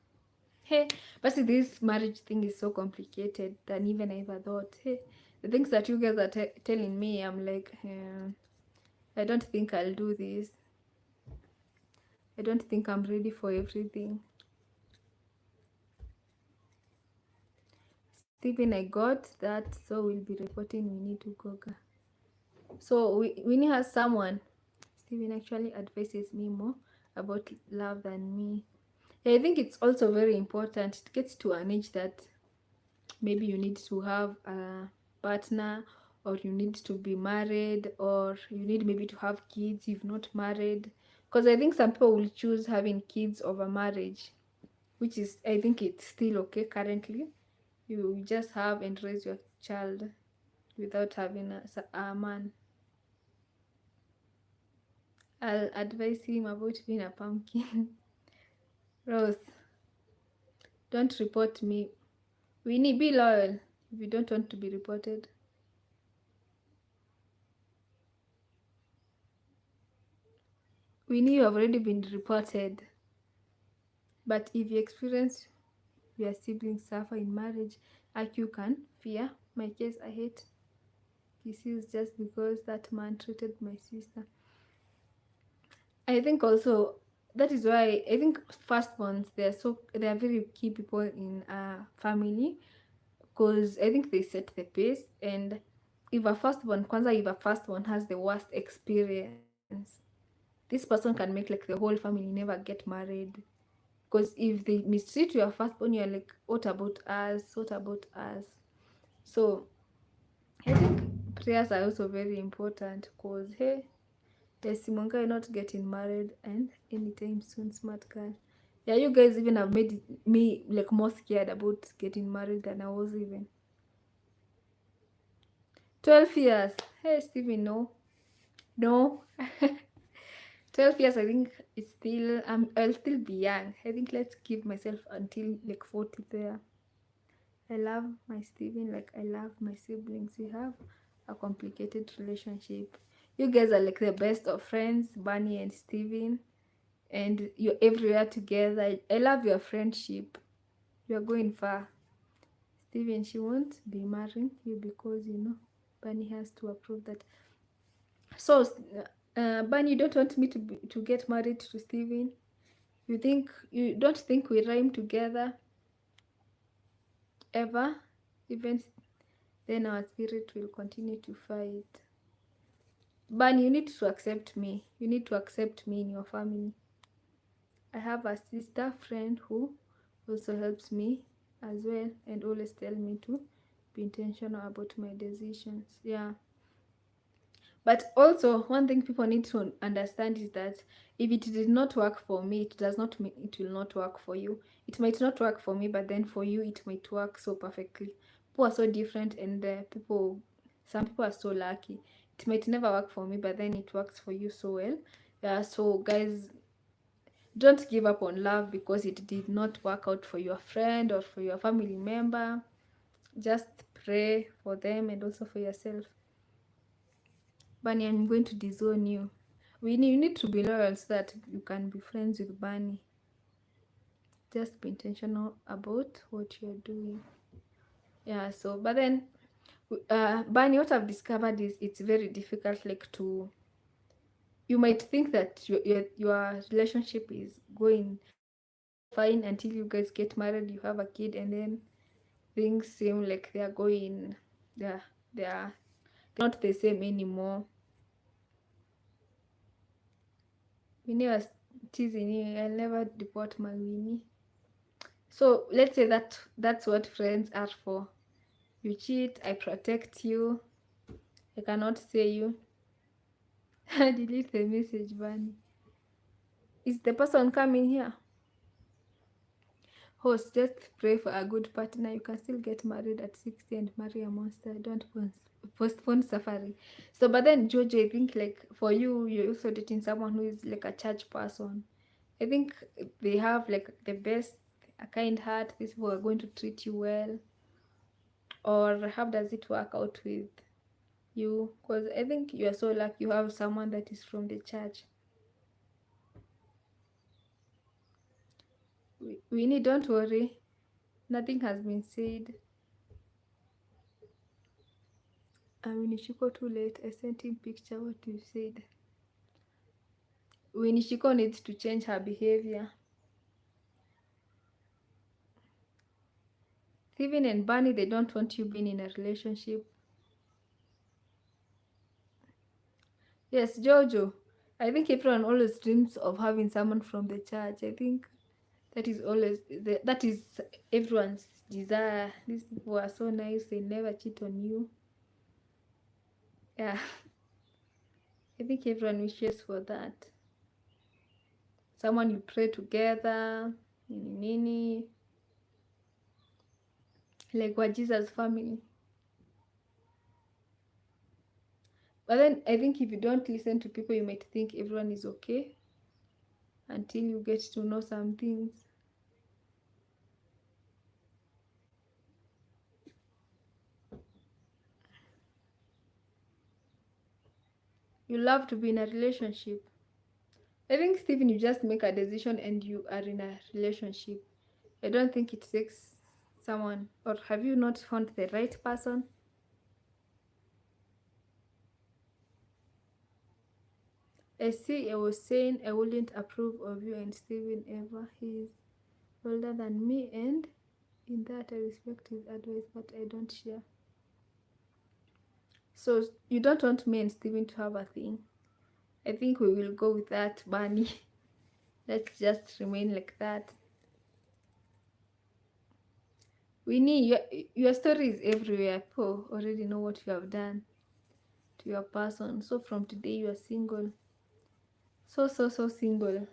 Hey, but see, this marriage thing is so complicated than even I ever thought. Hey, the things that you guys are telling me, I'm like, I don't think I'll do this. I don't think I'm ready for everything. Steven, I got that, so we'll be reporting we need to go. So Winnie has someone. Steven actually advises me more about love than me. I think it's also very important. It gets to an age that maybe you need to have a partner, or you need to be married, or you need maybe to have kids if not married. Because I think some people will choose having kids over marriage, which is, I think it's still okay currently. You just have and raise your child without having a man. I'll advise him about being a pumpkin. Rose, don't report me. Winnie, be loyal if you don't want to be reported. We knew you have already been reported. But if you experience your siblings suffer in marriage, like you can fear. My case, I hate kisses just because that man treated my sister. I think also that is why I think firstborns they are very key people in a family, because I think they set the pace. And if a firstborn has the worst experience, this person can make like the whole family never get married. Because if they mistreat your firstborn, you're like, what about us? What about us? So I think prayers are also very important, because hey, yes, Simonga, you're not getting married and anytime soon, smart girl. Yeah, you guys even have made me like more scared about getting married than I was even. 12 years. Hey, Steven, no. No. 12 years, I think it's still, I'll still be young. I think let's give myself until like 40 there. I love my Steven, like I love my siblings. We have a complicated relationship. You guys are like the best of friends, Bunny and Steven, and you're everywhere together. I love your friendship. You're going far. Steven, she won't be marrying you because Bunny has to approve that. So, Bunny, you don't want me to get married to Steven? You don't think we rhyme together ever? Even then, our spirit will continue to fight. Bunny, you need to accept me. You need to accept me in your family. I have a sister friend who also helps me as well and always tell me to be intentional about my decisions. Yeah. But also, one thing people need to understand is that if it did not work for me, it does not mean it will not work for you. It might not work for me, but then for you, it might work so perfectly. People are so different, and some people are so lucky. It might never work for me, but then it works for you so well. Yeah, so guys, don't give up on love because it did not work out for your friend or for your family member. Just pray for them and also for yourself. Bunny, I'm going to disown you. You need to be loyal so that you can be friends with Bunny. Just be intentional about what you're doing. Yeah, so, but then, Bunny, what I've discovered is it's very difficult, like, you might think that your relationship is going fine until you guys get married, you have a kid, and then things seem like they're they're not the same anymore. Winnie was teasing you, I'll never deport my Winnie. So let's say that's what friends are for. You cheat, I protect you. I cannot say you. Delete the message, Bunny. Is the person coming here? Host, just pray for a good partner. You can still get married at 60 and marry a monster. Don't postpone suffering. So, but then, Jojo, I think, like, for you, you're also dating someone who is like a church person. I think they have, like, the best, a kind heart. These people are going to treat you well. Or how does it work out with you? Because I think you are so lucky you have someone that is from the church. Winnie, don't worry. Nothing has been said. When Ishiko too late, I sent him picture what you said. When Ishiko needs to change her behavior. Steven and Bunny, they don't want you being in a relationship. Yes, Jojo. I think everyone always dreams of having someone from the church. I think that is everyone's desire. These people are so nice, they never cheat on you. Yeah. I think everyone wishes for that. Someone you pray together, nini, like what Jesus family. But then I think if you don't listen to people, you might think everyone is okay until you get to know some things. You love to be in a relationship. I think, Stephen, you just make a decision and you are in a relationship. I don't think it takes someone. Or have you not found the right person? I see, I was saying I wouldn't approve of you and Stephen ever. He is older than me, and in that I respect his advice, but I don't share. So you don't want me and Stephen to have a thing. I think we will go with that, Bunny. Let's just remain like that. Winnie, your story is everywhere. People already know what you have done to your person. So from today you are single. So single.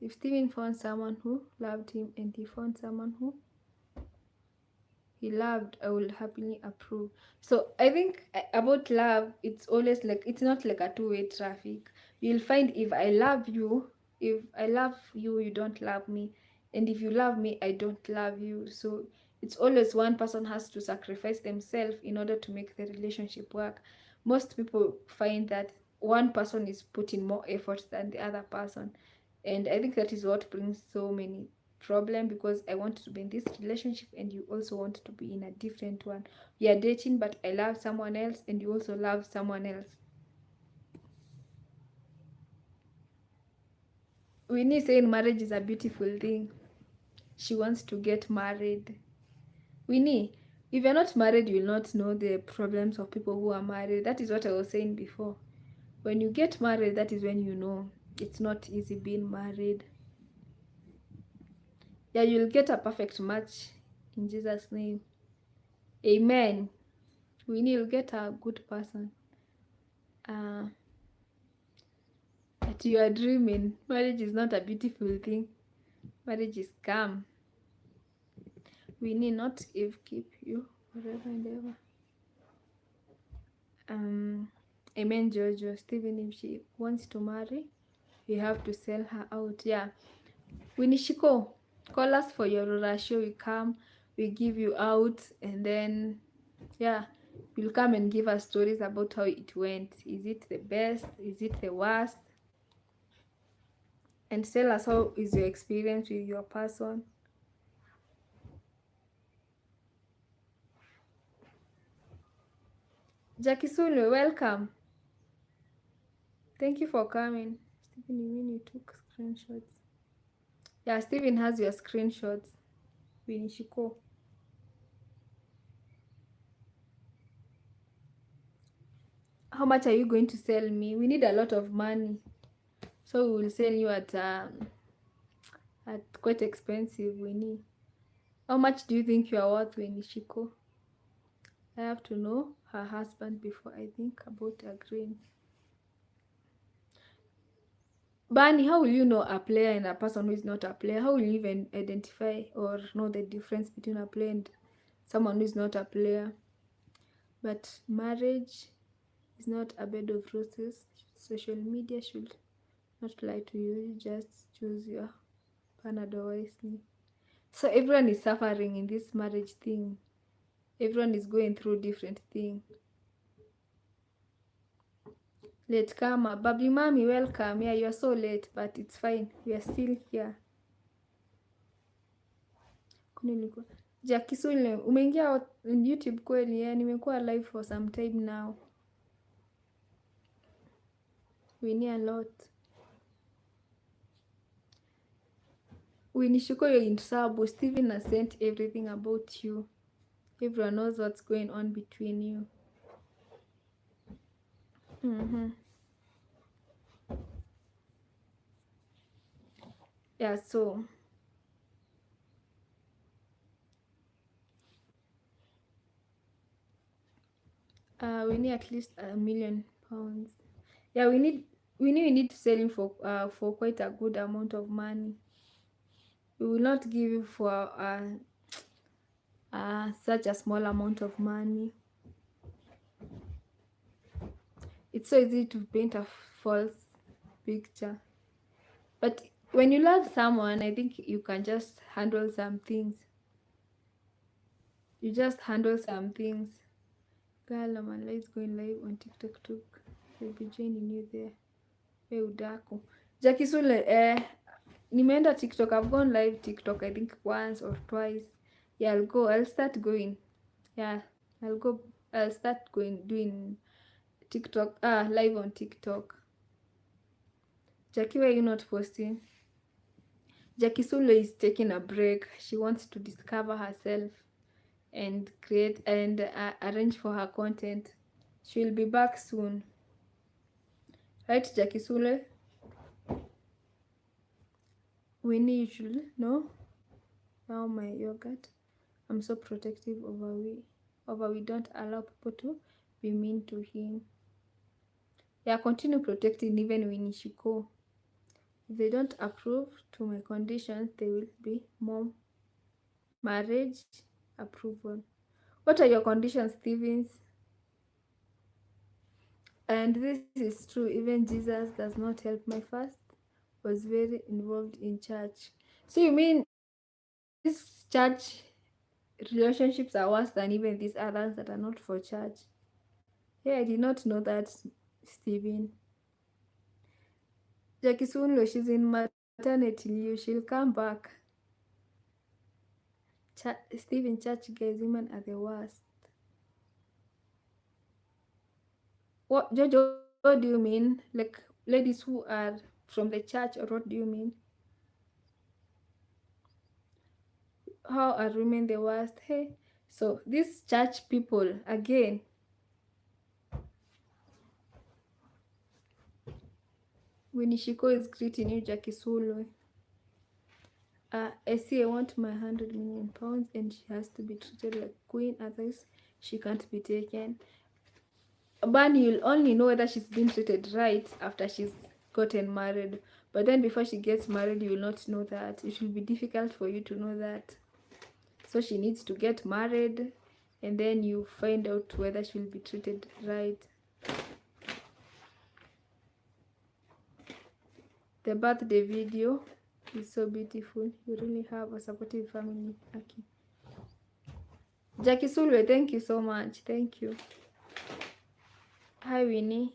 If Steven found someone who loved him and he found someone who he loved, I will happily approve. So I think about love, it's always like, it's not like a two-way traffic. You'll find if I love you, you don't love me, and if you love me, I don't love you. So it's always one person has to sacrifice themselves in order to make the relationship work. Most people find that one person is putting more effort than the other person, and I think that is what brings so many problem, because I want to be in this relationship and you also want to be in a different one. We are dating, but I love someone else and you also love someone else. Winnie saying marriage is a beautiful thing. She wants to get married. Winnie, if you're not married, you will not know the problems of people who are married. That is what I was saying before. When you get married, that is when you know it's not easy being married. Yeah, you'll get a perfect match in Jesus' name. Amen. Winnie, you'll get a good person. That you are dreaming. Marriage is not a beautiful thing. Marriage is calm. We need not if keep you forever and ever. Amen, Jojo. Stephen, if she wants to marry, you have to sell her out. Yeah. Winishiko, call us for your Rora show. We come, we give you out, and then, yeah, you'll come and give us stories about how it went. Is it the best? Is it the worst? And tell us how is your experience with your person. Jackie Sulu, welcome. Thank you for coming. Stephen, you mean you took screenshots? Yeah, Stephen has your screenshots. Winishiko. How much are you going to sell me? We need a lot of money. So we will sell you at quite expensive, Winnie. How much do you think you are worth, Winishiko? I have to know her husband before I think about agreeing. Bunny, how will you know a player and a person who is not a player? How will you even identify or know the difference between a player and someone who is not a player? But marriage is not a bed of roses. Social media should not lie to you. Just choose your partner wisely. So everyone is suffering in this marriage thing. Everyone is going through different things. Late Kama, Bubbly Mommy, welcome. Yeah, you are so late, but it's fine. We are still here. Jackie Sule, umeingia YouTube kweli? Yeah, nimekuwa live for some time now. We need a lot. Winishiko, you're in trouble. Steven has sent everything about you. Everyone knows what's going on between you. Yeah, so we need at least £1 million. Yeah, we need to sell him for quite a good amount of money. We will not give you for such a small amount of money. It's so easy to paint a false picture. But when you love someone, I think you can just handle some things. You just handle some things. Girl, Amanda is going live on TikTok too. We'll be joining you there. We udaku. Jackie Sule, nimeenda TikTok. I've gone live TikTok I think once or twice. Yeah, I'll start going. Yeah, I'll start doing TikTok, live on TikTok. Jackie, why are you not posting? Jackie Sule is taking a break. She wants to discover herself and create and arrange for her content. She'll be back soon. Right, Jackie Sule? Winnie, you should know. Now my yogurt. I'm so protective over we don't allow people to be mean to him. Yeah, continue protecting even Winnie Shiko. If they don't approve to my conditions, there will be more marriage approval. What are your conditions, Stevens? And this is true, even Jesus does not help. My fast was very involved in church. So you mean these church relationships are worse than even these others that are not for church? Yeah, I did not know that, Stephen. Jackie Sunlo, she's in maternity leave. She'll come back. Stephen, church guys, women are the worst. What, Jojo, what do you mean? Like ladies who are from the church, or what do you mean? How are women the worst? Hey, so these church people, again, Winishiko is greeting you, Jackie Sulu. I see, I want my 100 million pounds and she has to be treated like queen, otherwise she can't be taken. But you'll only know whether she's been treated right after she's gotten married. But then before she gets married, you will not know that. It will be difficult for you to know that. So she needs to get married and then you find out whether she will be treated right. The birthday video is so beautiful. You really have a supportive family, Aki. Jackie Sulwe, thank you so much. Thank you. Hi, Winnie.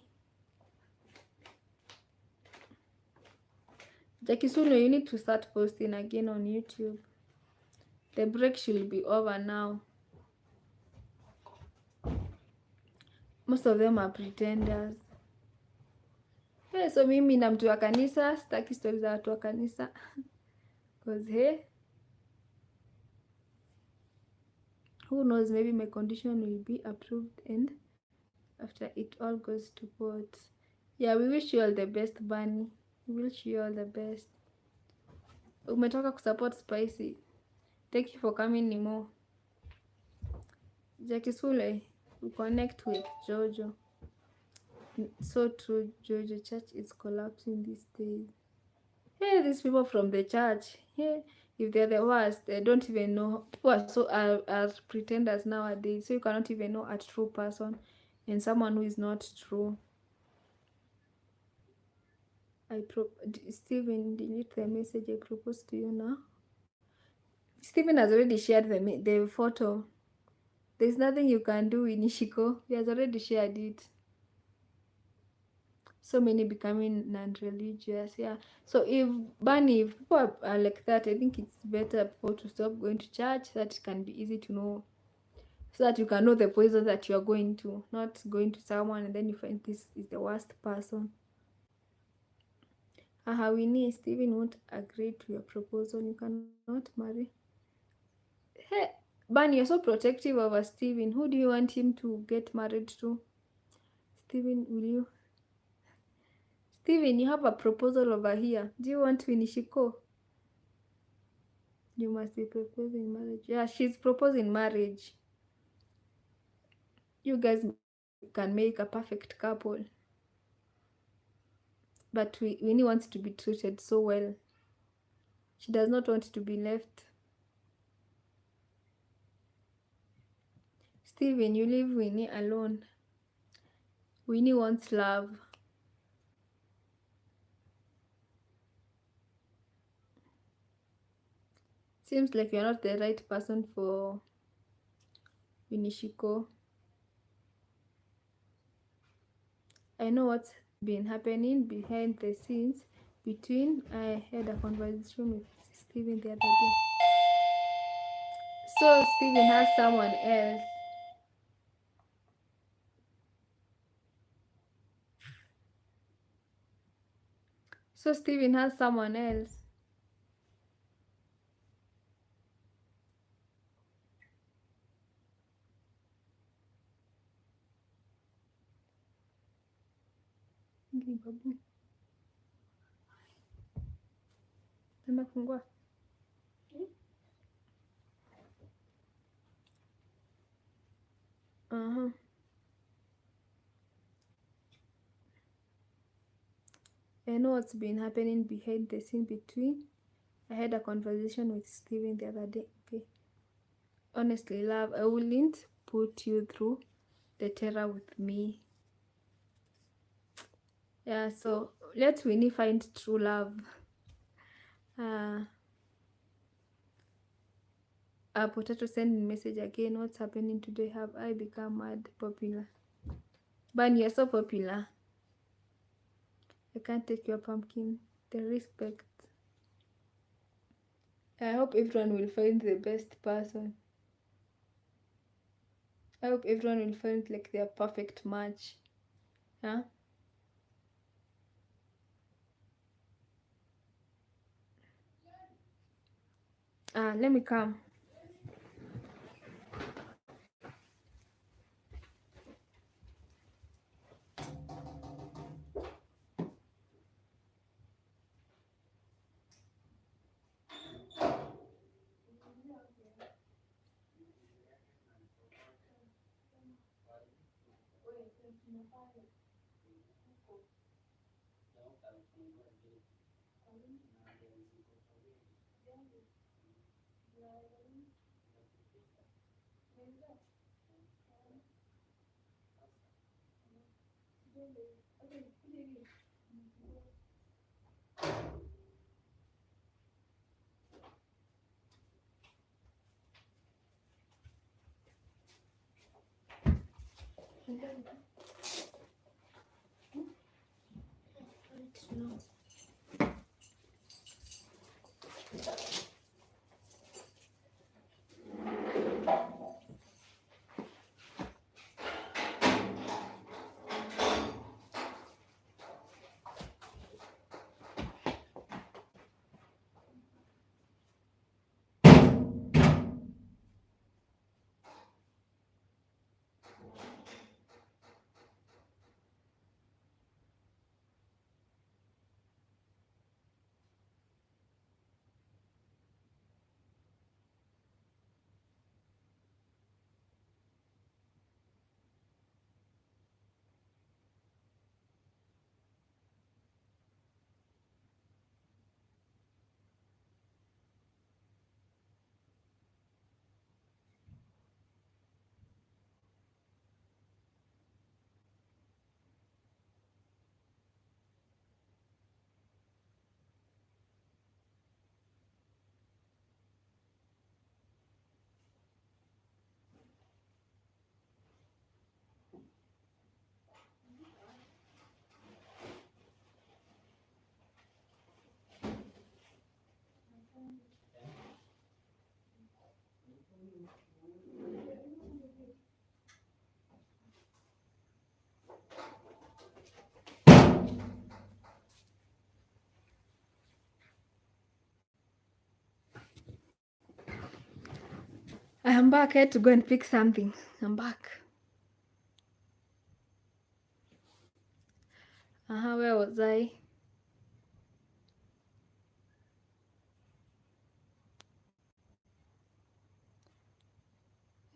Jackie Sulwe, you need to start posting again on YouTube. The break should be over now. Most of them are pretenders. Hey, so mimi na mtu wa kanisa, sitaki stories za watu wa kanisa. Cause hey, who knows, maybe my condition will be approved and after it all goes to court. Yeah, we wish you all the best, Bunny. We wish you all the best. Umetoka kusupport Spicy. Thank you for coming, Nimo. Jackie Sule, we connect with Jojo. So true, Jojo. Church is collapsing these days. Hey, these people from the church, hey, if they're the worst, they don't even know. People are so are pretenders nowadays, so you cannot even know a true person and someone who is not true. Stephen, delete the message I proposed to you now. Stephen has already shared the photo. There's nothing you can do in Ishiko. He has already shared it. So many becoming non-religious, yeah. So if Bunny, if people are like that, I think it's better people to stop going to church, so that it can be easy to know, so that you can know the poison that you are going to, not going to someone and then you find this is the worst person. Winnie, Stephen won't agree to your proposal. You cannot marry. Hey, Bunny, you're so protective over Stephen. Who do you want him to get married to? Stephen, will you? Stephen, you have a proposal over here. Do you want Winishiko? You must be proposing marriage. Yeah, she's proposing marriage. You guys can make a perfect couple. But Winnie wants to be treated so well. She does not want to be left. Stephen, you leave Winnie alone. Winnie wants love. Seems like you're not the right person for Winishiko. I know what's been happening behind the scenes between. I had a conversation with Steven the other day. So Steven has someone else. So Steven has someone else. Ili babu. Nimefungua. I know what's been happening behind the scene between. I had a conversation with Steven the other day. Okay. Honestly, love, I wouldn't put you through the terror with me. Yeah, so let Winnie find true love. Potato send message again. What's happening today? Have I become mad popular? But you're so popular. I can't take your pumpkin. The respect. I hope everyone will find the best person. I hope everyone will find like their perfect match. Huh? Let me come. I am back. I had to go and pick something. I'm back. Where was I?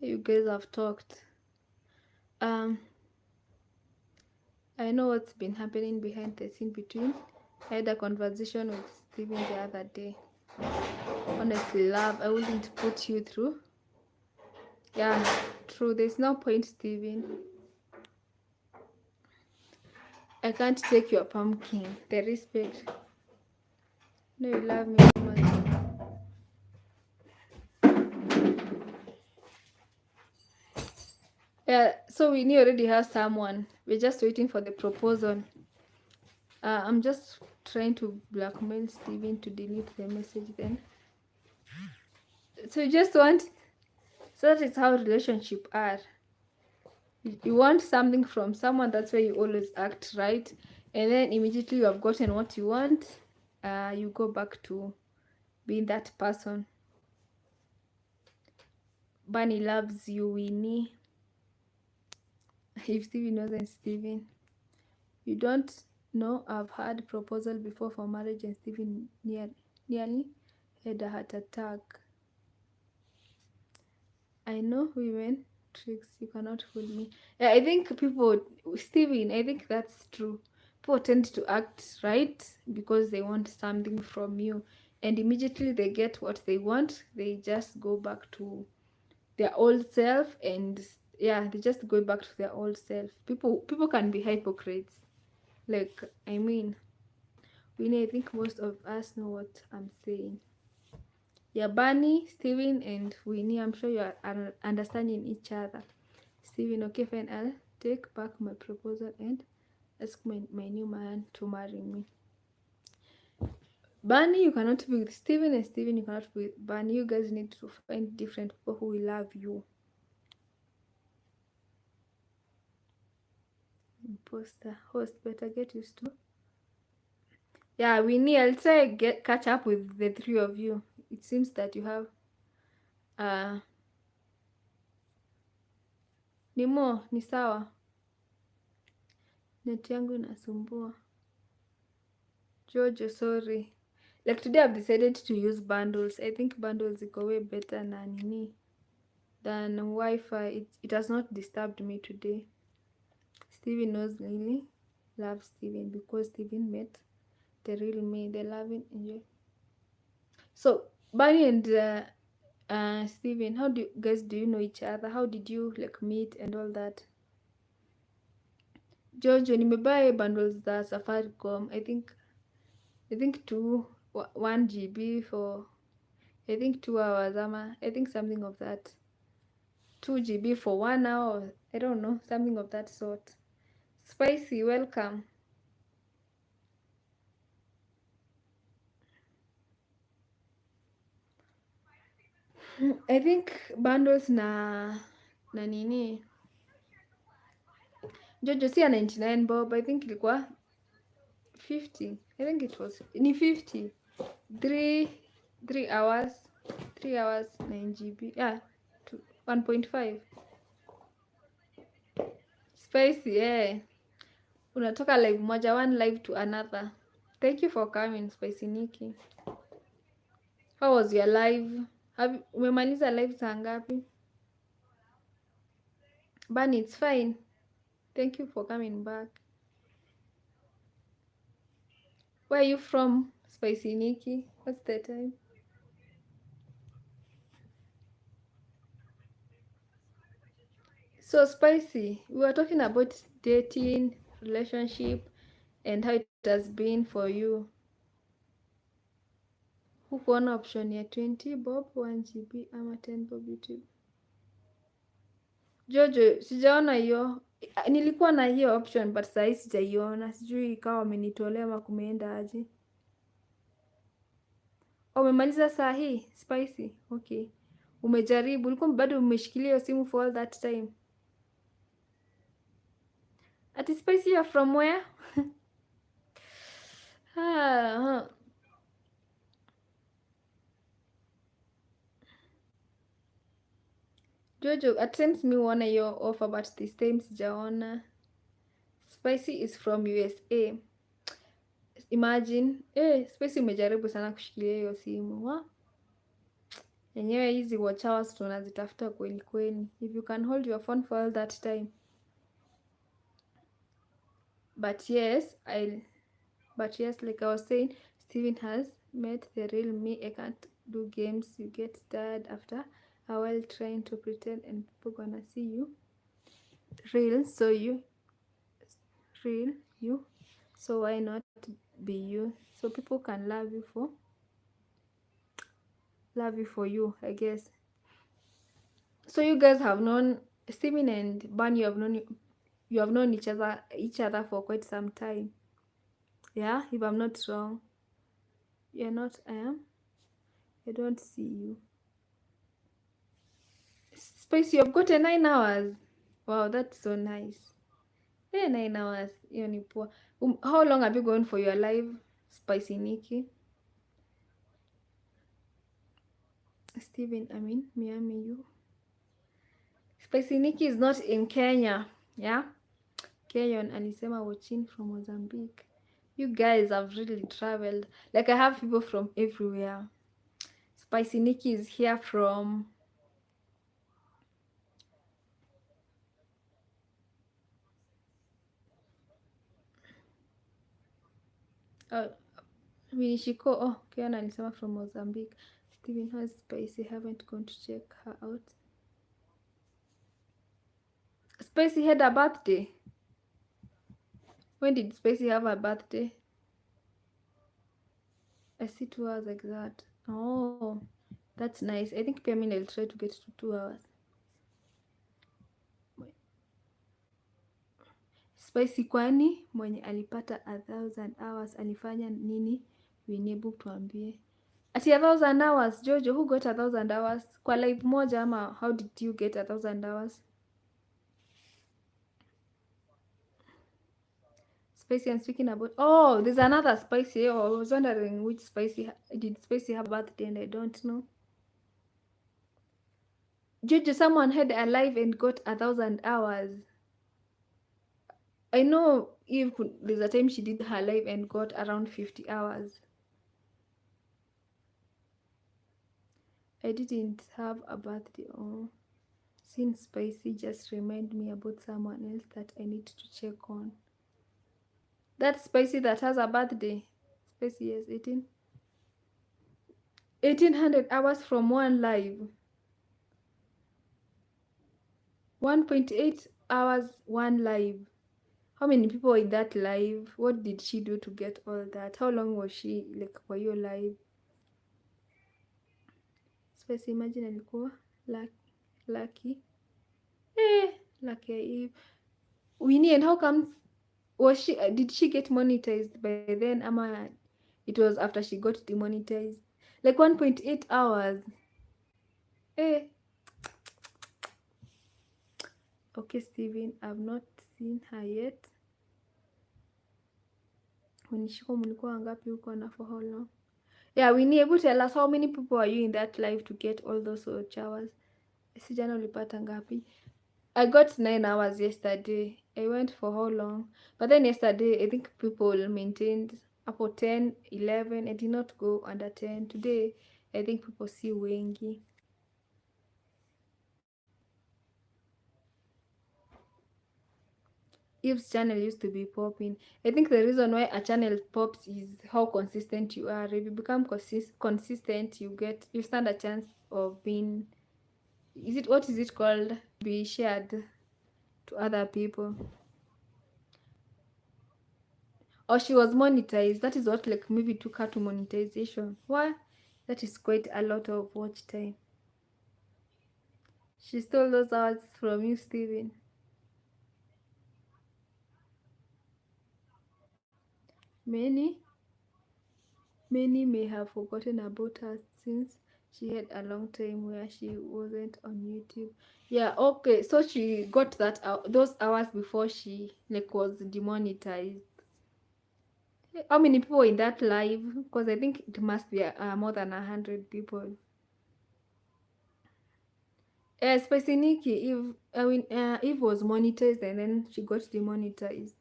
You guys have talked. I know what's been happening behind the scene between. I had a conversation with Steven the other day. Honestly, love, I wouldn't put you through. Yeah, true. There's no point, Steven. I can't take your pumpkin. The respect. No, you love me so much. Yeah, so Winnie already has someone. We're just waiting for the proposal. I'm just trying to blackmail Steven to delete the message then. So you just want, so that is how relationship are. You want something from someone, that's why you always act right, and then immediately you have gotten what you want, you go back to being that person. Bunny loves you, Winnie. If Steven wasn't Steven. You don't know I've had proposal before for marriage and Steven nearly had a heart attack. I know women tricks, you cannot fool me. Yeah, I think people, Steven, I think that's true. People tend to act right because they want something from you, and immediately they get what they want, they just go back to their old self, and yeah, they just go back to their old self. People can be hypocrites. Like, I mean, Winnie, I think most of us know what I'm saying. Yeah, Bunny, Steven, and Winnie, I'm sure you are understanding each other. Steven, okay, fine, I'll take back my proposal and ask my new man to marry me. Bunny, you cannot be with Steven, and Steven, you cannot be with Bunny. You guys need to find different people who will love you. Imposter, host, better get used to. Yeah, Winnie, I'll try catch up with the three of you. It seems that you have ni sawa. Net yangu inasumbua. Jojo, sorry. Like today I've decided to use bundles. I think bundles iko way better than Wi-Fi. It has not disturbed me today. Steven knows Lily loves Steven because Steven met the real me. They love and enjoy. So Bunny and Steven, how do you know each other? How did you like meet and all that? Jojo, nimebuy bundles za Safaricom. I think 1 GB for I think 2 hours, I think something of that. 2 GB for 1 hour, I don't know, something of that sort. Spicy, welcome. I think bundles na nini. Jojo si 99 bob, I think ilikuwa 50. I think it was ni 50. 3 hours. 3 hours 9 GB. Yeah, 1.5. Spicy, yeah. Unatoka live moja, one live to another. Thank you for coming, Spicy Nikki. How was your live? Umemaliza live saa ngapi? Bunny, it's fine. Thank you for coming back. Where are you from, Spicy Nikki? What's the time? So Spicy, we were talking about dating, relationship, and how it has been for you. Hukuona option ya 20 bob, 1 GB ama 10 bob YouTube? Jojo, sijaona hiyo. Nilikuwa na hiyo option but sahii sijaiona. Sijui ikawa wamenitolea ama kumeenda aje. Umemaliza saa hii Spicy? Okay. Umejaribu, ulikuwa bado umeshikilia hiyo simu for all that time. Ati Spicy, you're from where? Jojo, at times mi huona hiyo offer but this time sijaona. Spicy is from USA. Imagine, Spicy umejaribu sana kushikilia hiyo simu. Enyewe hizi watch hours tunazitafuta kweli kweli. If you can hold your phone for all that time. But yes, like I was saying, Steven has met the real me. I can't do games. You get tired after a while trying to pretend, and people gonna see you real. So why not be you? So people can love you for you, I guess. So you guys have known Steven and Bunny. You have known you have known each other for quite some time. Yeah, if I'm not wrong. You're not, I don't see you. Spice, you've got a 9 hours. Wow, that's so nice. Yeah, 9 hours. Hiyo ni poa. How long have you gone for your live, Spicy Nikki? Steven, I mean, Miami, you. Spicy Nikki is not in Kenya. Yeah? Kenyon alisema watching from Mozambique. You guys have really traveled. Like, I have people from everywhere. Spicy Nikki is here from... Minishiko. Oh, Kenyon alisema from Mozambique. Steven, how is Spicy? Haven't gone to check her out. Spicy had a birthday. When did Spicy have a birthday? I see 2 hours like that. Oh, that's nice. I think pia mimi I'll try to get to 2 hours. Spicy, kwani mwenye alipata 1,000 hours alifanya nini? Winebu tuambie. Ati 1,000 hours, Jojo, who got 1,000 hours? Kwa live moja ama how did you get 1,000 hours? Spicy, I'm speaking about... Oh, there's another Spicy. Oh, I was wondering which Spicy... Did Spicy have a birthday and I don't know. Jojo, someone had a live and got 1,000 hours. I know Eve, there's a time she did her live and got around 50 hours. I didn't have a birthday. Oh, since Spicy just remind me about someone else that I need to check on. That Spicy that has a birthday. Spicy, yes, 1,800 hours from one live. 1.8 hours, one live. How many people were in that live? What did she do to get all that? How long was she like for your live? Spicy, imagine alikuwa lucky. Lucky Eve. Winnie, and how comes was she did she get monetized by then? Ama it was after she got demonetized? Like 1.8 hours. Okay, Steven, I've not seen her yet. Unishiko mulikuwa wangapi huko na for how long? Yeah, Winnie, able tell us how many people are you in that live to get all those hours? Sijana ulipata ngapi? I got 9 hours yesterday. I went for how long? But then yesterday, I think people maintained up to 10, 11. I did not go under 10. Today, I think people see wengi. Eve's channel used to be popping. I think the reason why a channel pops is how consistent you are. If you become consistent, you stand a chance of being... what is it called? Be shared to other people. Or she was monetized. That is what like maybe took her to monetization. Why? That is quite a lot of watch time. She stole those hours from you, Steven. Many may have forgotten about her since she had a long time where she wasn't on YouTube. Yeah, okay. So she got those hours before she like was demonetized. How many people were in that live? Because I think it must be more than 100 people. Spicy Nikki, Eve was monetized and then she got demonetized.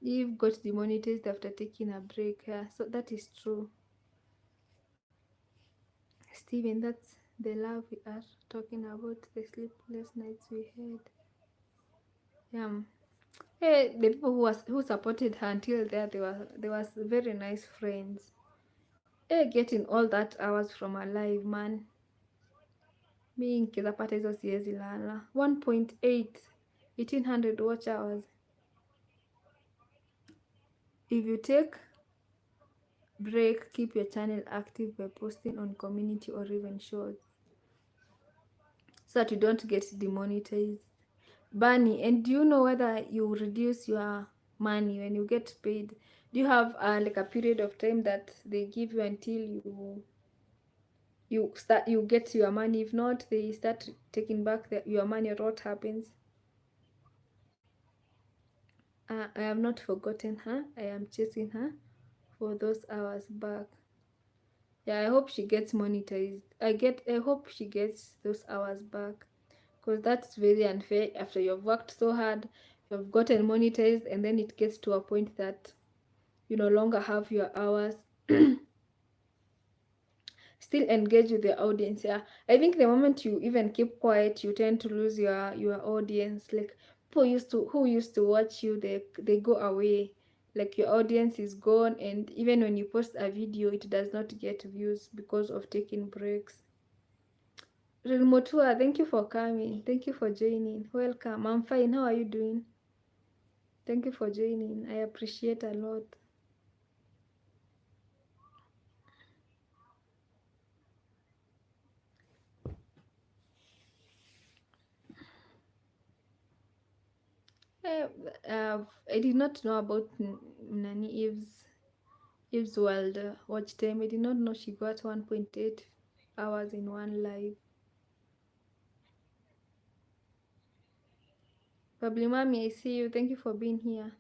Eve got demonetized after taking a break. Yeah, so that is true. Steven, that's the love we are talking about, the sleepless nights we had. Yeah. Hey, the people who supported her until there, they was very nice friends. Hey, getting all that hours from her live, man. Mi nkizapata hizo siwezi lala. 1.8 1,800 watch hours. If you take break, keep your channel active by posting on community or even shorts so that you don't get demonetized. Bunny, and do you know whether you reduce your money when you get paid? Do you have like a period of time that they give you until you get your money? If not, they start taking back your money, or what happens? I have not forgotten her. I am chasing her for those hours back. Yeah, I hope she gets monetized. I hope she gets those hours back, because that's very unfair. After you've worked so hard, you've gotten monetized, and then it gets to a point that you no longer have your hours. Still engage with the audience. Yeah, I think the moment you even keep quiet, you tend to lose your audience. Like, people who used to watch you, they go away. Like, your audience is gone, and even when you post a video, it does not get views because of taking breaks. Real Motua, thank you for coming. Thank you for joining. Welcome. I'm fine. How are you doing? Thank you for joining. I appreciate a lot. Eh, I did not know about Nani Eve's World watch time. I did not know she got 1.8 hours in one live. Babli Mami, I see you. Thank you for being here.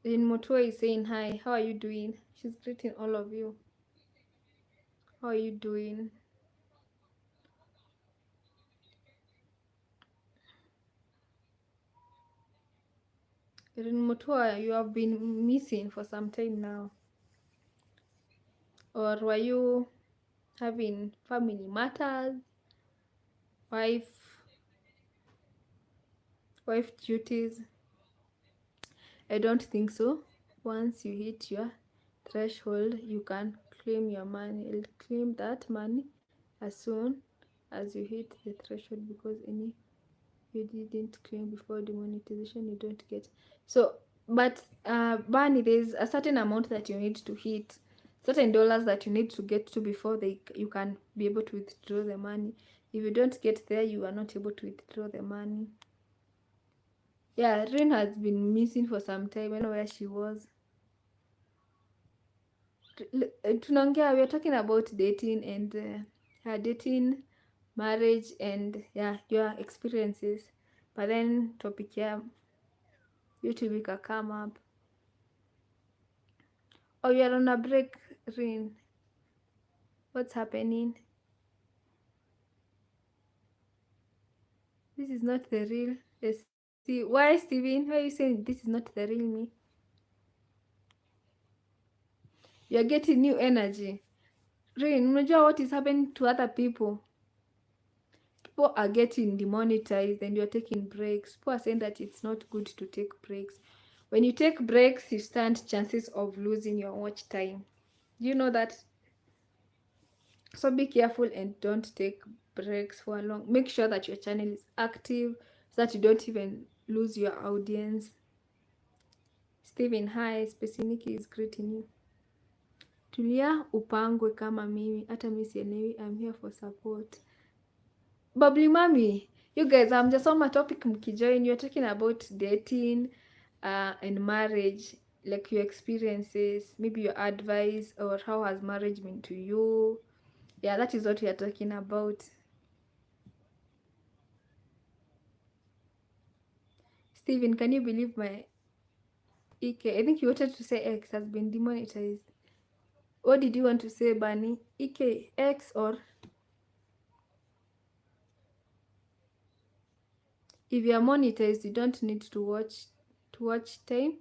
Rin Motua is saying hi. How are you doing? She's greeting all of you. How are you doing? Rin Motua, you have been missing for some time now. Or were you having family matters, wife wife duties? I don't think so. Once you hit your threshold, you can claim your money. You'll claim that money as soon as you hit the threshold, because any you didn't claim before demonetization, you don't get. So, but Barney, there's a certain amount that you need to hit, certain dollars that you need to get to before you can be able to withdraw the money. If you don't get there, you are not able to withdraw the money. Yeah, Rin has been missing for some time. I don't know where she was. Tunaongea, we are talking about dating and her dating, marriage, and yeah, your experiences. But then topic ya YouTube ika come up. Oh, you're on a break, Rin. What's happening? This is not the real. Yes. See, why, Steven? Why are you saying this is not the real me? You're getting new energy. Rin, unajua what is happening to other people? People are getting demonetized and you're taking breaks. People are saying that it's not good to take breaks. When you take breaks, you stand chances of losing your watch time. Do you know that? So be careful and don't take breaks for long. Make sure that your channel is active so that you don't even lose your audience. Steven, hi. Spesiniki is greeting you. Tulia upangwe kama mimi. Hata mimi sielewi. I'm here for support. Bubbly Mommy, you guys, I'm just on my topic mkijoin. You're talking about dating and marriage, like your experiences, maybe your advice, or how has marriage been to you. Yeah, that is what we are talking about. Steven, can you believe my Ike? I think you wanted to say X has been demonetized. What did you want to say, Bunny? Ike, X, or if you are monetized, you don't need to watch time.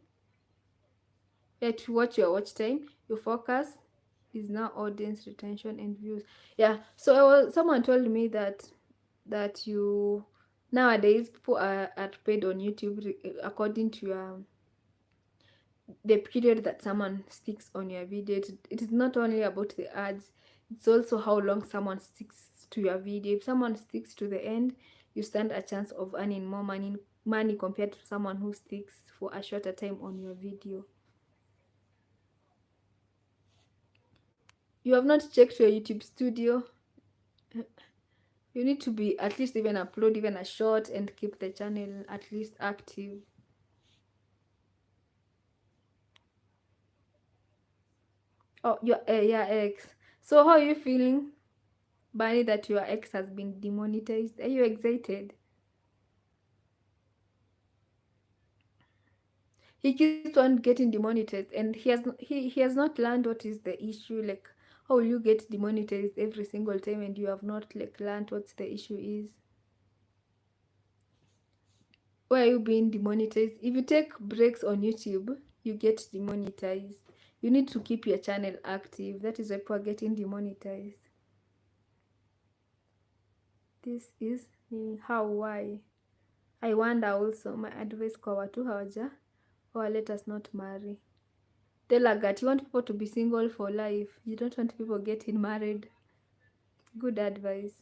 Yeah, to watch your watch time. Your focus is now audience retention and views. Yeah. So someone told me that you nowadays people are paid on YouTube according to your the period that someone sticks on your video. It is not only about the ads, it's also how long someone sticks to your video. If someone sticks to the end, you stand a chance of earning more money compared to someone who sticks for a shorter time on your video. You have not checked your YouTube studio. You You need to be at least even upload even a short and keep the channel at least active. Oh, your ex. So how are you feeling, Bunny, that your ex has been demonetized? Are you excited? He keeps on getting demonetized, and he has not learned what is the issue. Like, how will you get demonetized every single time and you have not like learned what the issue is? Why are you being demonetized? If you take breaks on YouTube, you get demonetized. You need to keep your channel active. That is why people are getting demonetized. This is how, why. I wonder also, my advice kwa watu hawaja or let us not marry. Delagat, you want people to be single for life. You don't want people getting married. Good advice.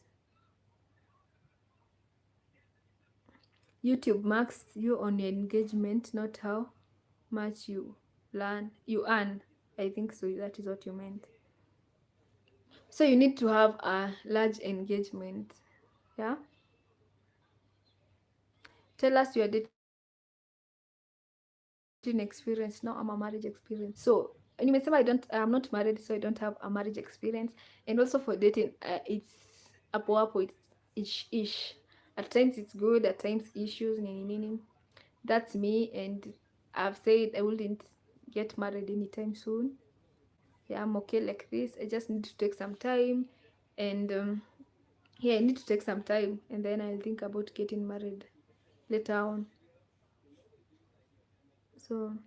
YouTube marks you on your engagement, not how much you earn. I think so. That is what you meant. So you need to have a large engagement. Yeah. Tell us your dating experience. No, I'm a marriage experience. So nimesema I'm not married, so I don't have a marriage experience. And also for dating, it's hapo, it's ish. At times it's good, at times issues, nini nini. That's me, and I've said I wouldn't get married anytime soon. Yeah, I'm okay like this. I just need to take some time, and yeah, I need to take some time, and then I'll think about getting married later on. So,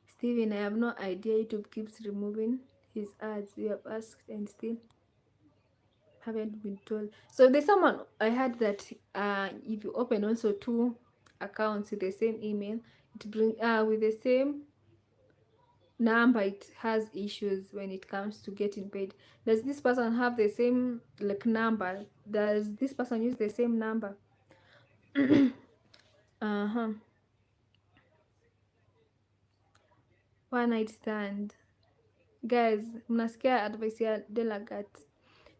Steven, I have no idea. YouTube keeps removing his ads. We have asked and still haven't been told. So there's someone I heard that if you open also two accounts with the same email, it bring with the same number, it has issues when it comes to getting paid. Does this person have the same like number? Does this person use the same number? Uh-huh. One night stand. Guys, mnasikia advice ya Delagat.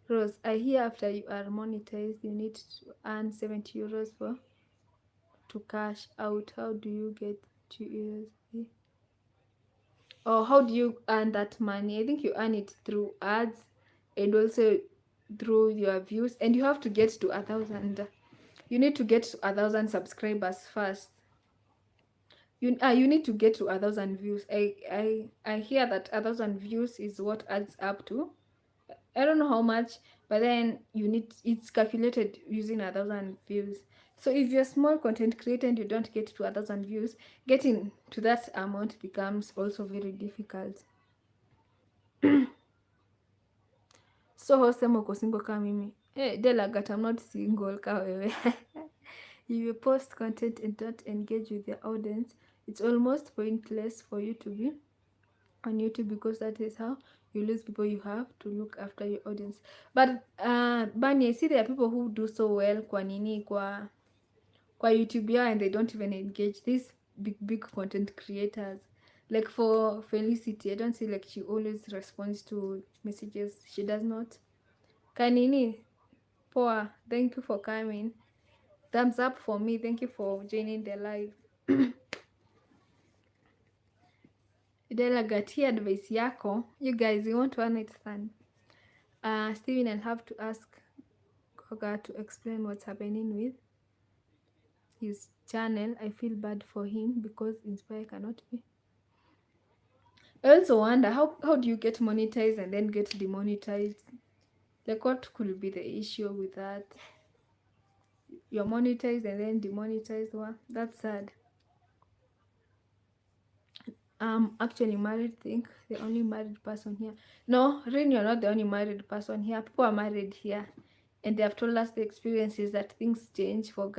Rose, I hear after you are monetized, you need to earn 70 euros for to cash out. How do you get 2 euros? Or how do you earn that money? I think you earn it through ads and also through your views, and you have to get to 1,000. You need to get to 1,000 subscribers first. You need to get to 1,000 views. I hear that 1,000 views is what adds up to. I don't know how much, but then it's calculated using 1,000 views. So if you're a small content creator and you don't get to 1,000 views, getting to that amount becomes also very difficult. So hosema uko single kama mimi. Hey, Delagat, I'm not single ka wewe. If you post content and don't engage with your audience, it's almost pointless for you to be on YouTube, because that is how you lose people. You have to look after your audience. But Bunny, I see there are people who do so well kwa nini kwa YouTube yao, and they don't even engage these big content creators. Like for Felicity, I don't see like she always responds to messages. She does not. Kanini, poa, thank you for coming. Thumbs up for me. Thank you for joining the live. Delagatia advice yako. You guys, you want one night stand? Steven, I'll have to ask Goga to explain what's happening with his channel. I feel bad for him because Inspire cannot be. I also wonder how do you get monetized and then get demonetized? Like, what could be the issue with that? You're monetized and then demonetized. Well, that's sad. I'm actually married. I think the only married person here. No, Rin, you're not the only married person here. People are married here, and they have told us the experiences that things change for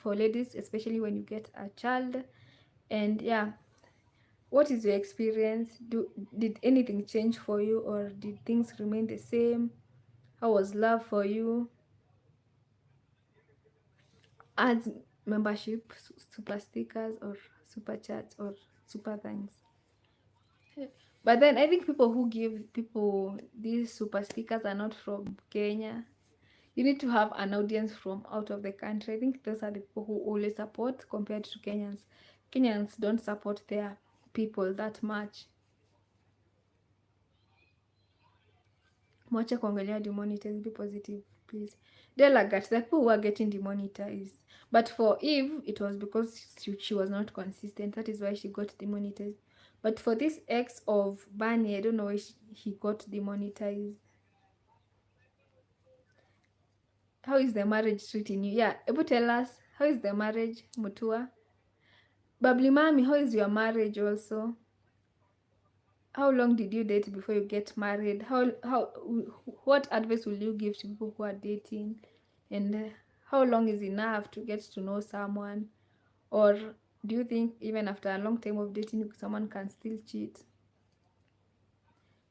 ladies, especially when you get a child. And yeah, what is your experience? Did anything change for you, or did things remain the same? How was love for you? Ads, membership, super stickers, or super chats, or super thanks. But then I think people who give people these super stickers are not from Kenya. You need to have an audience from out of the country. I think those are the people who always support compared to Kenyans. Kenyans don't support their people that much. Mwache kuangalia demonetized, be positive please. Delagat, the people who are getting demonetized. But for Eve, it was because she was not consistent. That is why she got demonetized. But for this ex of Barney, I don't know why he got demonetized. How is the marriage treating you? Yeah, able tell us, how is the marriage, Mutua? Babli Mami, how is your marriage also? How long did you date before you get married? What advice will you give to people who are dating? And how long is enough to get to know someone? Or do you think even after a long time of dating, someone can still cheat?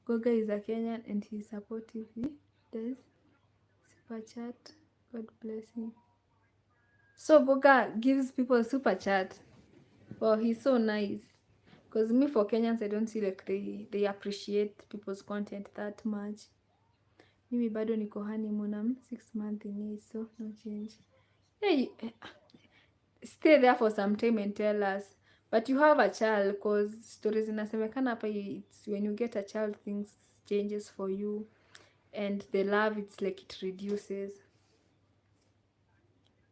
Goga is a Kenyan and he's supportive. He does super chat. God bless him. So Goga gives people super chat. Well, he's so nice. Because me, for Kenyans, I don't feel like they appreciate people's content that much. Mimi bado niko honeymoon, I'm 6 months in it, so no change. Hey, stay there for some time and tell us. But you have a child, because stories inasemekana hapa, it's when you get a child things changes for you, and the love, it's like it reduces.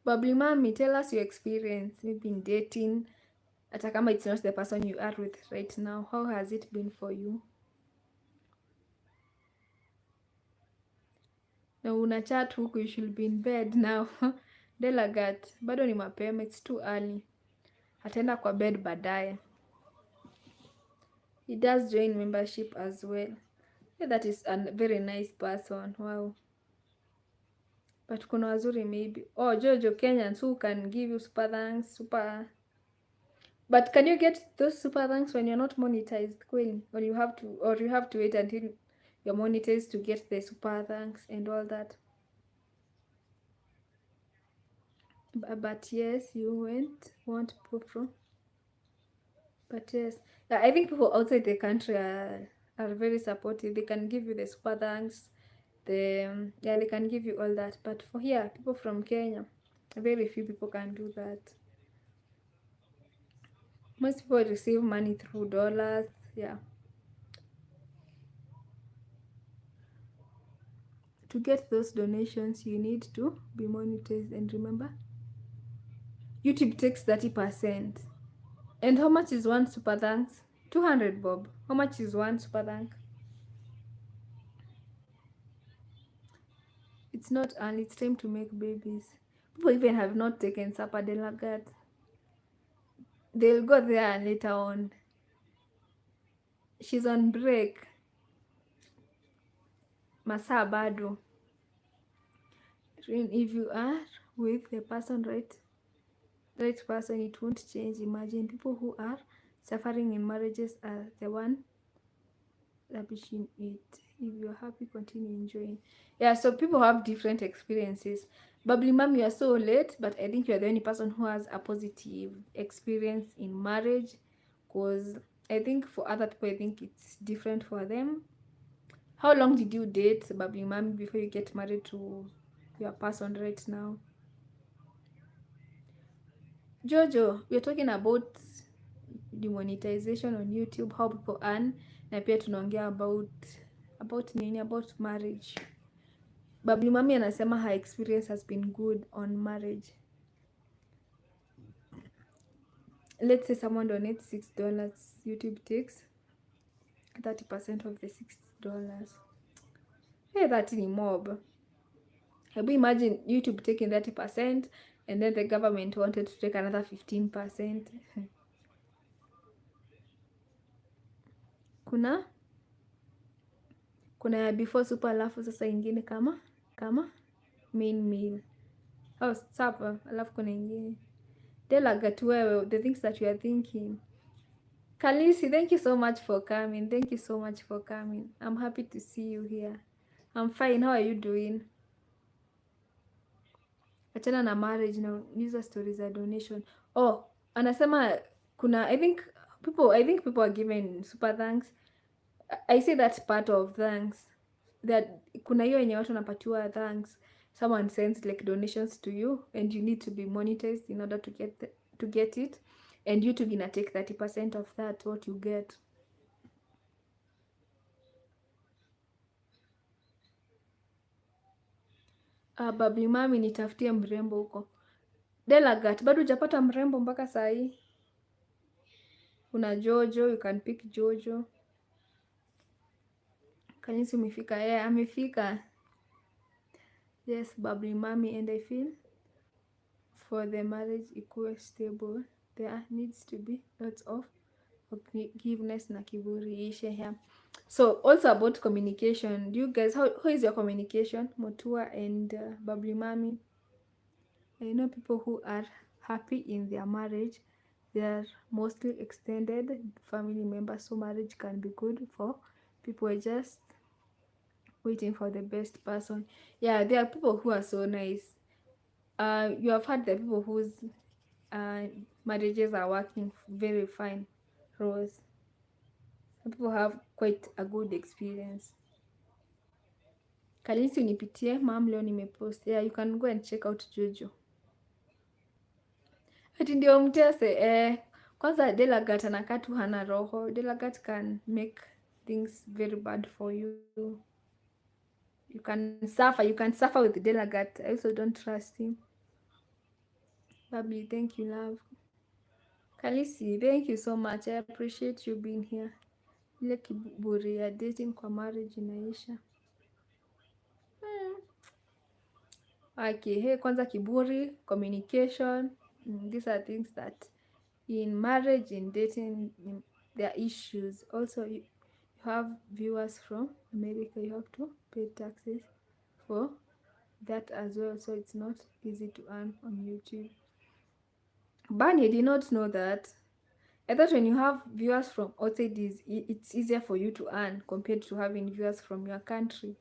Babli Mami, tell us your experience maybe in dating, hata kama it's not the person you are with right now. How has it been for you? Na una chat huku, you should be in bed now. Delagat, bado ni mapema, it's too early. Ataenda kwa bed baadaye. He does join membership as well. Yeah, that is a very nice person. Wow. But kuna wazuri maybe. Oh, Jojo Kenyans who can give you super thanks, super. But can you get those super thanks when you're not monetized, Queen? Or you have to wait until you're monetized to get the super thanks and all that. But yes, you want people. But yes, yeah, I think people outside the country are very supportive. They can give you the super thanks. They can give you all that. But for here, people from Kenya, very few people can do that. Most people receive money through dollars. Yeah. To get those donations, you need to be monetized. And remember, YouTube takes 30%. And how much is one super thanks? 200 bob. How much is one super thank? It's not early, it's time to make babies. People even have not taken supper delagat. They'll go there and later on. She's on break. Masaa bado. If you are with the person right person, it won't change. Imagine people who are suffering in marriages are the one lavishing it. If you're happy, continue enjoying. Yeah, so people have different experiences. Babli Mom, you are so late, but I think you're the only person who has a positive experience in marriage, because I think for other people, I think it's different for them. How long did you date, Babli Mom, before you get married to your person right now? Jojo, we're talking about demonetization on YouTube, how people earn, na pia tunaongea about nini, about marriage. Babli Mami anasema her experience has been good on marriage. Let's say someone donates $6, YouTube takes 30% of the $6. Hey, that ni mob. Have you imagine YouTube taking 30% and then the government wanted to take another 15%? kuna ya before super, alafu sasa ingine kama main meal. Oh, supper, alafu kuna ingine. Delagat, wewe, the things that you are thinking. Kalisi, thank you so much for coming. Thank you so much for coming. I'm happy to see you here. I'm fine. How are you doing? Achana na marriage na user stories za donation. Oh, anasema kuna I think people are given super thanks. I say that's part of thanks. That kuna hiyo yenye watu wanapatiwa thanks. someone sends like donations to you and you need to be monetized in order to get it, and YouTube gonna take 30% of that what you get. Babli mami, nitafutie mrembo huko Delagat. Bado hujapata mrembo mpaka saa hii? Kuna Jojo, you can pick Jojo. Kanisi umefika? Yeah, amefika. Yes, Babli mami, and I feel for the marriage ikuwe stable there needs to be lots of forgiveness na kiburi ishe here. So also about communication, do you guys, how is your communication, Mutua and Babli mami? I know people who are happy in their marriage, they are mostly extended family members, so marriage can be good for people just waiting for the best person. Yeah, there are people who are so nice. You have had the people whose marriages are working very fine, Rose. Some people have quite a good experience. Kalisi unipitie, mom leo nimepost. Yeah, you can go and check out Jojo. Ati ndio mtese kwanza Delagat anakaa tu hana roho. Delagat can make things very bad for you. You can suffer with Delagat. I also don't trust him. Baby, thank you, love. Kalisi, thank you so much. I appreciate you being here. Ile kiburi ya dating kwa marriage inaisha. Okay, hey, kwanza kiburi, communication, these are things that in marriage, in dating, there are issues. Also, you have viewers from America, you have to pay taxes for that as well, so it's not easy to earn on YouTube. Barney did not know that. I thought when you have viewers from outside, it's easier for you to earn compared to having viewers from your country.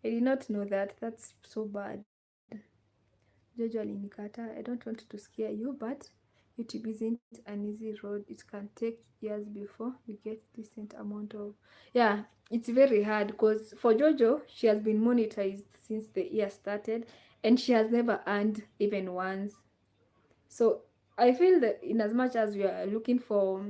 I did not know that. That's so bad. Jojo alinikata. I don't want to scare you, but YouTube isn't an easy road. It can take years before you get decent amount of... Yeah, it's very hard because for Jojo, she has been monetized since the year started and she has never earned even once. So I feel that in as much as we are looking for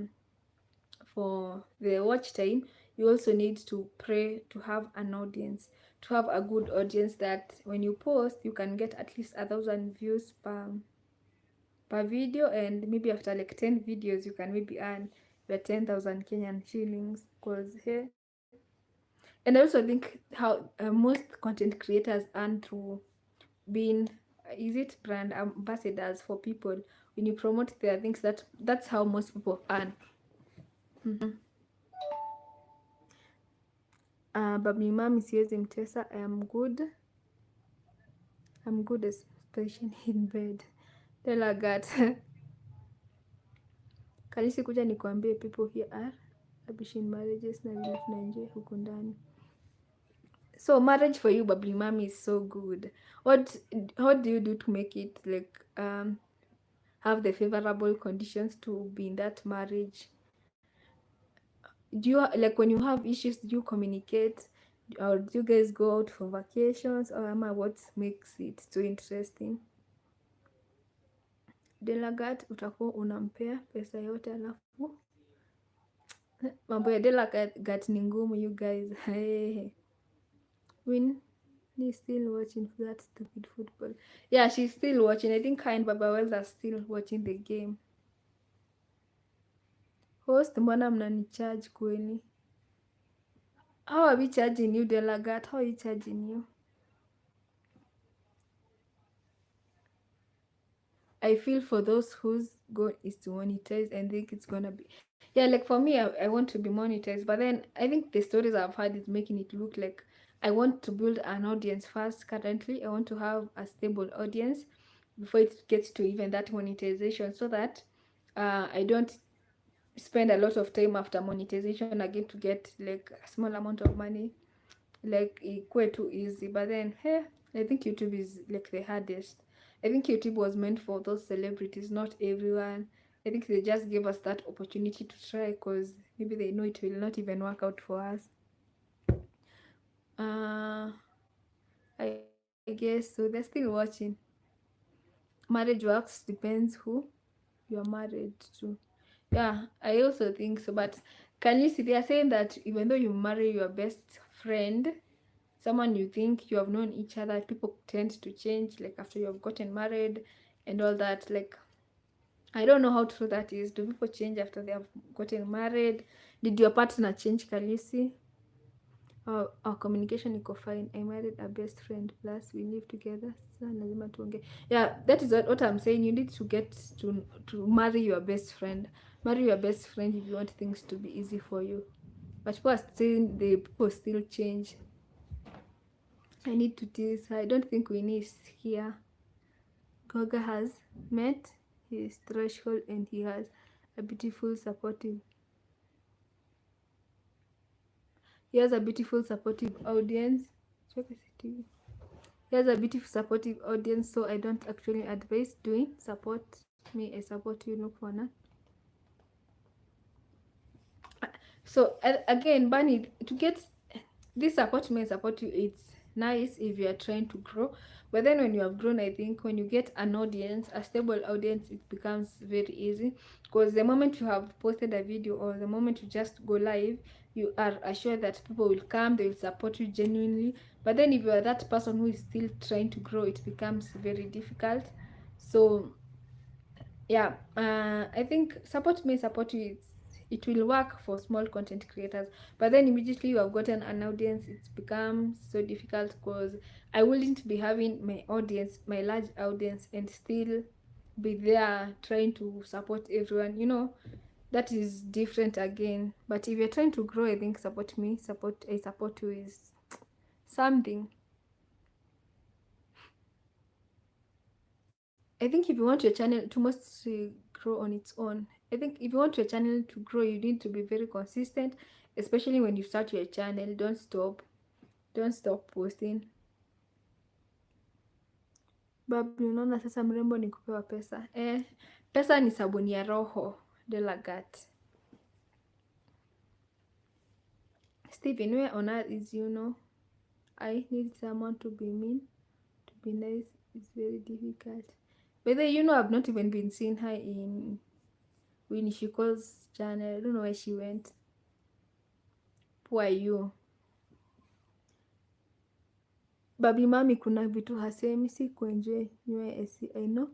the watch time, you also need to pray to have an audience, to have a good audience that when you post you can get at least 1,000 views per video, and maybe after like 10 videos you can maybe earn your 10,000 Kenyan shillings. Because here, and I also think how most content creators earn through being is it brand ambassadors for people. When you promote their things, that's how most people earn. Babi mami siwezi mtesa. I'm good especially in bed. Delagat. Kalisi kuja nikuambie, people here are rubbish in marriages na vile tunaenjoy huku ndani. So marriage for you, Babli mami, is so good. How do you do to make it like have the favorable conditions to be in that marriage? Do you like when you have issues, do you communicate, or do you guys go out for vacations, or what makes it so interesting? Delagat utakuwa unampea pesa yote alafu mambo ya Delagat ni ngumu, you guys. Win is still watching that stupid football. Yeah, she's still watching. I think her and Baba Wells are still watching the game. Host, mbona mnanicharge kweli? How are we charging you, Delagat? How are we charging you? I feel for those whose goal is to monetize and think it's gonna be... Yeah, like for me, I want to be monetized, but then I think the stories I've had is making it look like I want to build an audience first. Currently, I want to have a stable audience before it gets to even that monetization, so that I don't spend a lot of time after monetization again to get like a small amount of money, like quite too easy. But then hey, I think YouTube is like the hardest. I think YouTube was meant for those celebrities, not everyone. I think they just gave us that opportunity to try because maybe they know it will not even work out for us. I guess guess so. They're still watching. Marriage works depends who you're married to. Yeah, I also think so. But can you see they are saying that even though you marry your best friend, someone you think you have known each other, people tend to change like after you have gotten married and all that. Like, I don't know how true that is. Do people change after they have gotten married? Did your partner change, Kalisi? Our communication iko fine. I married a best friend plus we live together. Sasa lazima tuongee. Yeah, that is what I'm saying. You need to get to marry your best friend. Marry your best friend if you want things to be easy for you. But people are saying the people still change. I need to tease her. I don't think Winnie is here. Goga has met his threshold and he has a beautiful supportive. He has a beautiful supportive audience. He has a beautiful supportive audience, so I don't actually advise doing support me. I support you, look for that. So again, Bunny, to get this support me, support you, it's nice if you are trying to grow. But then when you have grown, I think when you get an audience, a stable audience, it becomes very easy. Because the moment you have posted a video or the moment you just go live, you are assured that people will come, they will support you genuinely. But then if you are that person who is still trying to grow, it becomes very difficult. So yeah, I think support me, support you, it will work for small content creators, but then immediately you have gotten an audience, it becomes so difficult because I wouldn't be having my audience, my large audience, and still be there trying to support everyone, you know. That is different again. But if you're trying to grow, I think support me, I support you is something. I think if you want your channel to mostly grow on its own, I think if you want your channel to grow, you need to be very consistent, especially when you start your channel. Don't stop. Don't stop posting. Babu, unaona sasa mrembo ni kupewa pesa. Pesa ni sabuni ya roho. Delagat. Steven, where on earth is you know? I need someone to be mean, to be nice. It's very difficult. But then, you know, I've not even been seeing her in Winnie Shiko's channel. I don't know where she went. Poor you. Babi mami kuna vitu hasemi, si kuenjoy. I know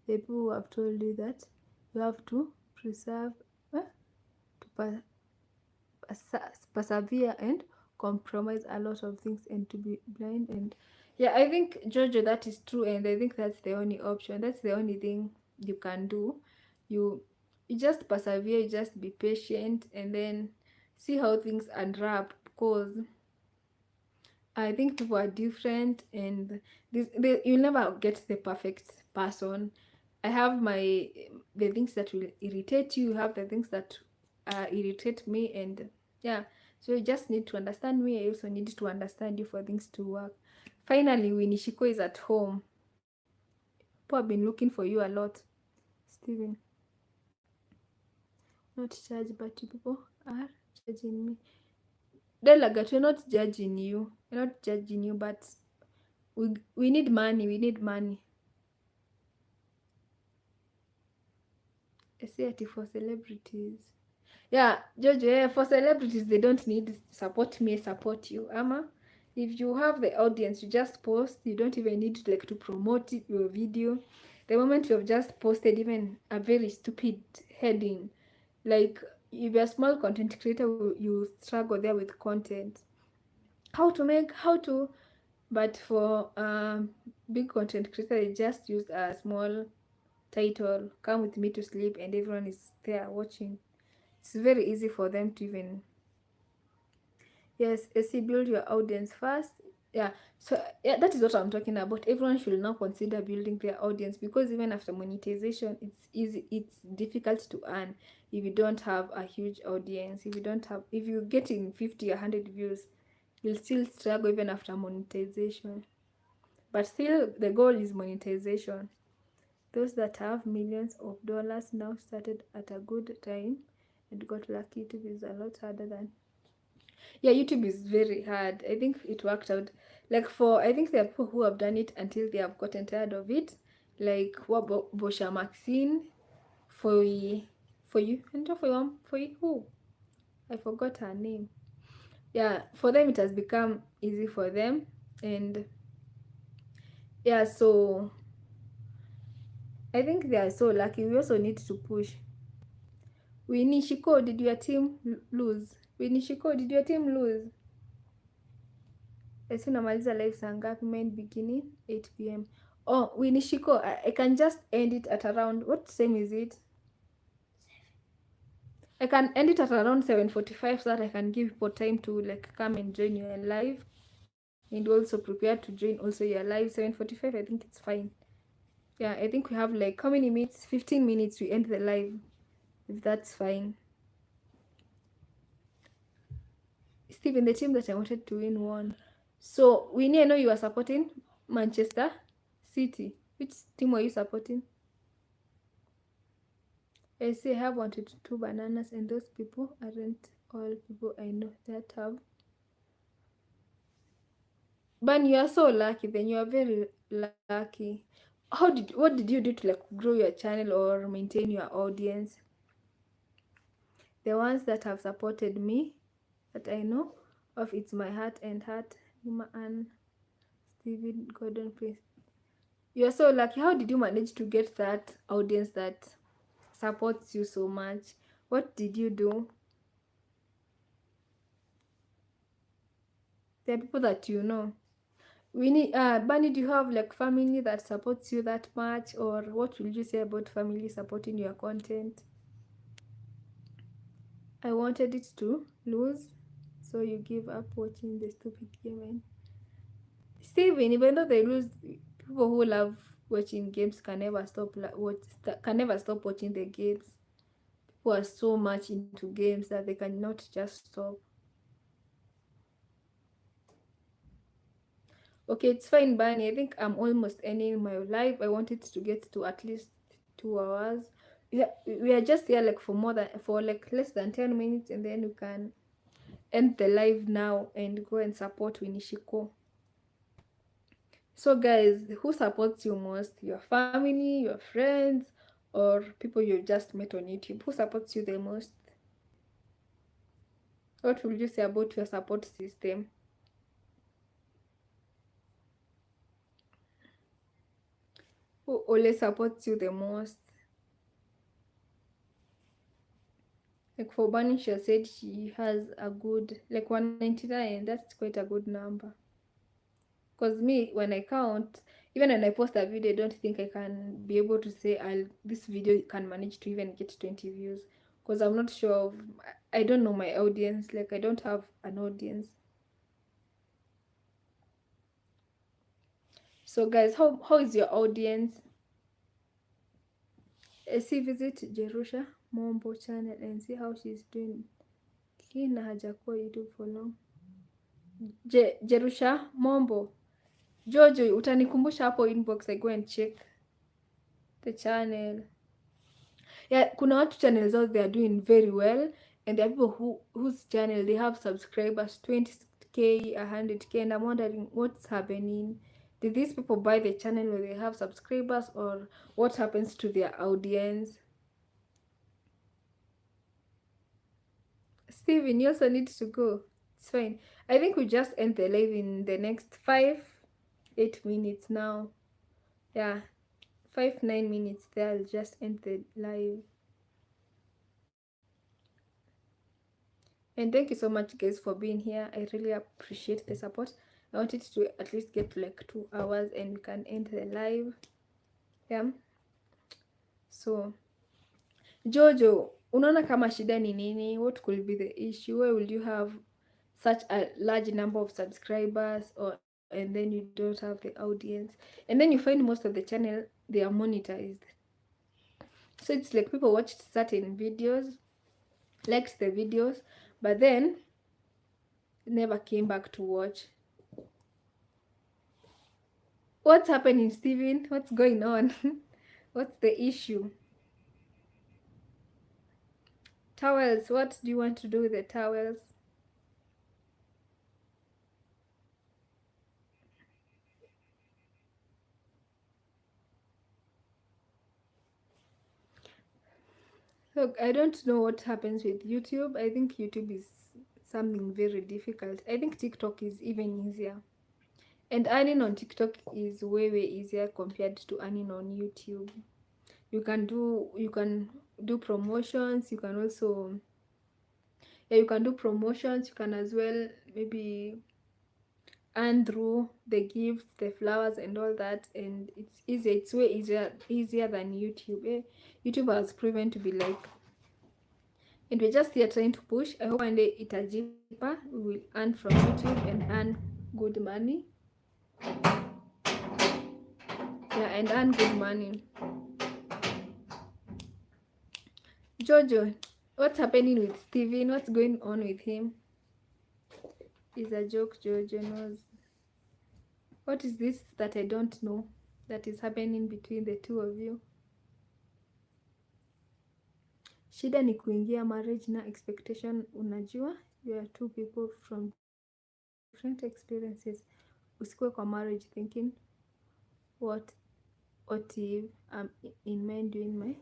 the people who have told you that you have to preserve, to persevere and compromise a lot of things and to be blind. And yeah, I think Jojo, that is true, and I think that's the only option. That's the only thing you can do. You just persevere, you just be patient, and then see how things unwrap, because I think people are different, and you'll never get the perfect person. I have the things that will irritate you. You have the things that irritate me, and yeah. So you just need to understand me. I also need to understand you for things to work. Finally, Winnie Shiko is at home. People have been looking for you a lot, Steven. Not judge, but you people are judging me. Delagat, we're not judging you. We're not judging you, but we need money. We need money. I say it for celebrities. Yeah, Jojo, for celebrities, they don't need support me, support you. Ama, if you have the audience, you just post. You don't even need to promote your video. The moment you have just posted even a very stupid heading, like if you're a small content creator, you struggle there with content. But for big content creator, they just use a small title, "Come with me to sleep," and everyone is there watching. It's very easy for them to even, yes, AC, build your audience first. Yeah, so yeah, that is what I'm talking about. Everyone should now consider building their audience, because even after monetization, it's difficult to earn if you don't have a huge audience. If you're getting 50 or 100 views, you'll still struggle even after monetization. But still, the goal is monetization. Those that have millions of dollars now started at a good time and got lucky. YouTube is a lot harder than... Yeah, YouTube is very hard. I think it worked out Like for, I think there are people who have done it until they have gotten tired of it. Like what Bosha Maxine, for you, and for you who? I forgot her name. Yeah, for them it has become easy for them, and yeah, so I think they are so lucky. We also need to push. Winnie Shiko, did your team lose? Winnie Shiko, did your team lose? Esi unamaliza live saa ngapi? Main beginning 8 p.m. Oh, Winnie Shiko, I can just end it at around, what time is it? I can end it at around 7:45 so that I can give people time to like come and join your live, and also prepare to join also your live. 7:45, I think it's fine. Yeah, I think we have like how many minutes? 15 minutes we end the live, if that's fine. Steven, the team that I wanted to win won. So Winnie, I know you are supporting Manchester City. Which team were you supporting? I say I have 122 bananas, and those people aren't all people I know that have. But you are so lucky. Then you are very lucky. What did you do to like grow your channel or maintain your audience? The ones that have supported me, that I know of, it's my heart and heart, Nima and Steven Gordon Prince. You are so lucky. How did you manage to get that audience that supports you so much? What did you do? There are people that you know. We need Bunny, do you have like family that supports you that much, or what will you say about family supporting your content? I wanted it to lose, so you give up watching the stupid game. And Steven, even though they lose, people who love watching games can never stop can never stop watching the games. People are so much into games that they cannot just stop. Okay, it's fine, Bunny. I think I'm almost ending my live. I want it to get to at least 2 hours. Yeah, we are just here like for like less than 10 minutes, and then we can end the live now and go and support Winnie Shiko. So guys, who supports you most? Your family, your friends, or people you just met on YouTube? Who supports you the most? What will you say about your support system? Who always supports you the most? Like for Bunny, she said she has a good, like 199. That's quite a good number. Because me, when I count, even when I post a video, I don't think I can be able to say this video can manage to even get 20 views. Because I'm not sure of, I don't know my audience. Like I don't have an audience. So guys, how is your audience? See, visit Jerusha Mombo channel and see how she's doing. Kina hajakuwa YouTube for long. Jerusha Mombo. Jojo, utanikumbusha hapo inbox, I go and check the channel. Yeah, kuna watu channels out they are doing very well, and there are people whose channel they have subscribers 20k, 100k, and I'm wondering what's happening. Did these people buy the channel when they have subscribers, or what happens to their audience? Steven, you also need to go. It's fine. I think we just end the live in the next 8 minutes now. Yeah, 9 minutes there. I'll just end the live. And thank you so much guys for being here. I really appreciate the support. I wanted to at least get to like 2 hours and we can end the live. Yeah. So Jojo, unaona kama shida ni nini? What could be the issue? Why will you have such a large number of subscribers, or and then you don't have the audience? And then you find most of the channel they are monetized. So it's like people watched certain videos, liked the videos, but then never came back to watch. What's happening, Steven? What's going on? What's the issue? Towels. What do you want to do with the towels? Look, I don't know what happens with YouTube. I think YouTube is something very difficult. I think TikTok is even easier. And earning on TikTok is way easier compared to earning on YouTube. You can do promotions, you can also, yeah, you can do promotions, you can as well maybe earn through the gifts, the flowers and all that, and it's easier, it's way easier than YouTube. YouTube has proven to be like, and we're just here trying to push. I hope one day itajipa, we will earn from YouTube and earn good money. Yeah, and earn good money. Jojo, what's happening with Steven? What's going on with him? It's a joke, Jojo knows. What is this that I don't know that is happening between the two of you? Shida ni kuingia marriage na expectation. Unajua, you are two people from different experiences. Usikue kwa marriage thinking what if I'm in mind doing my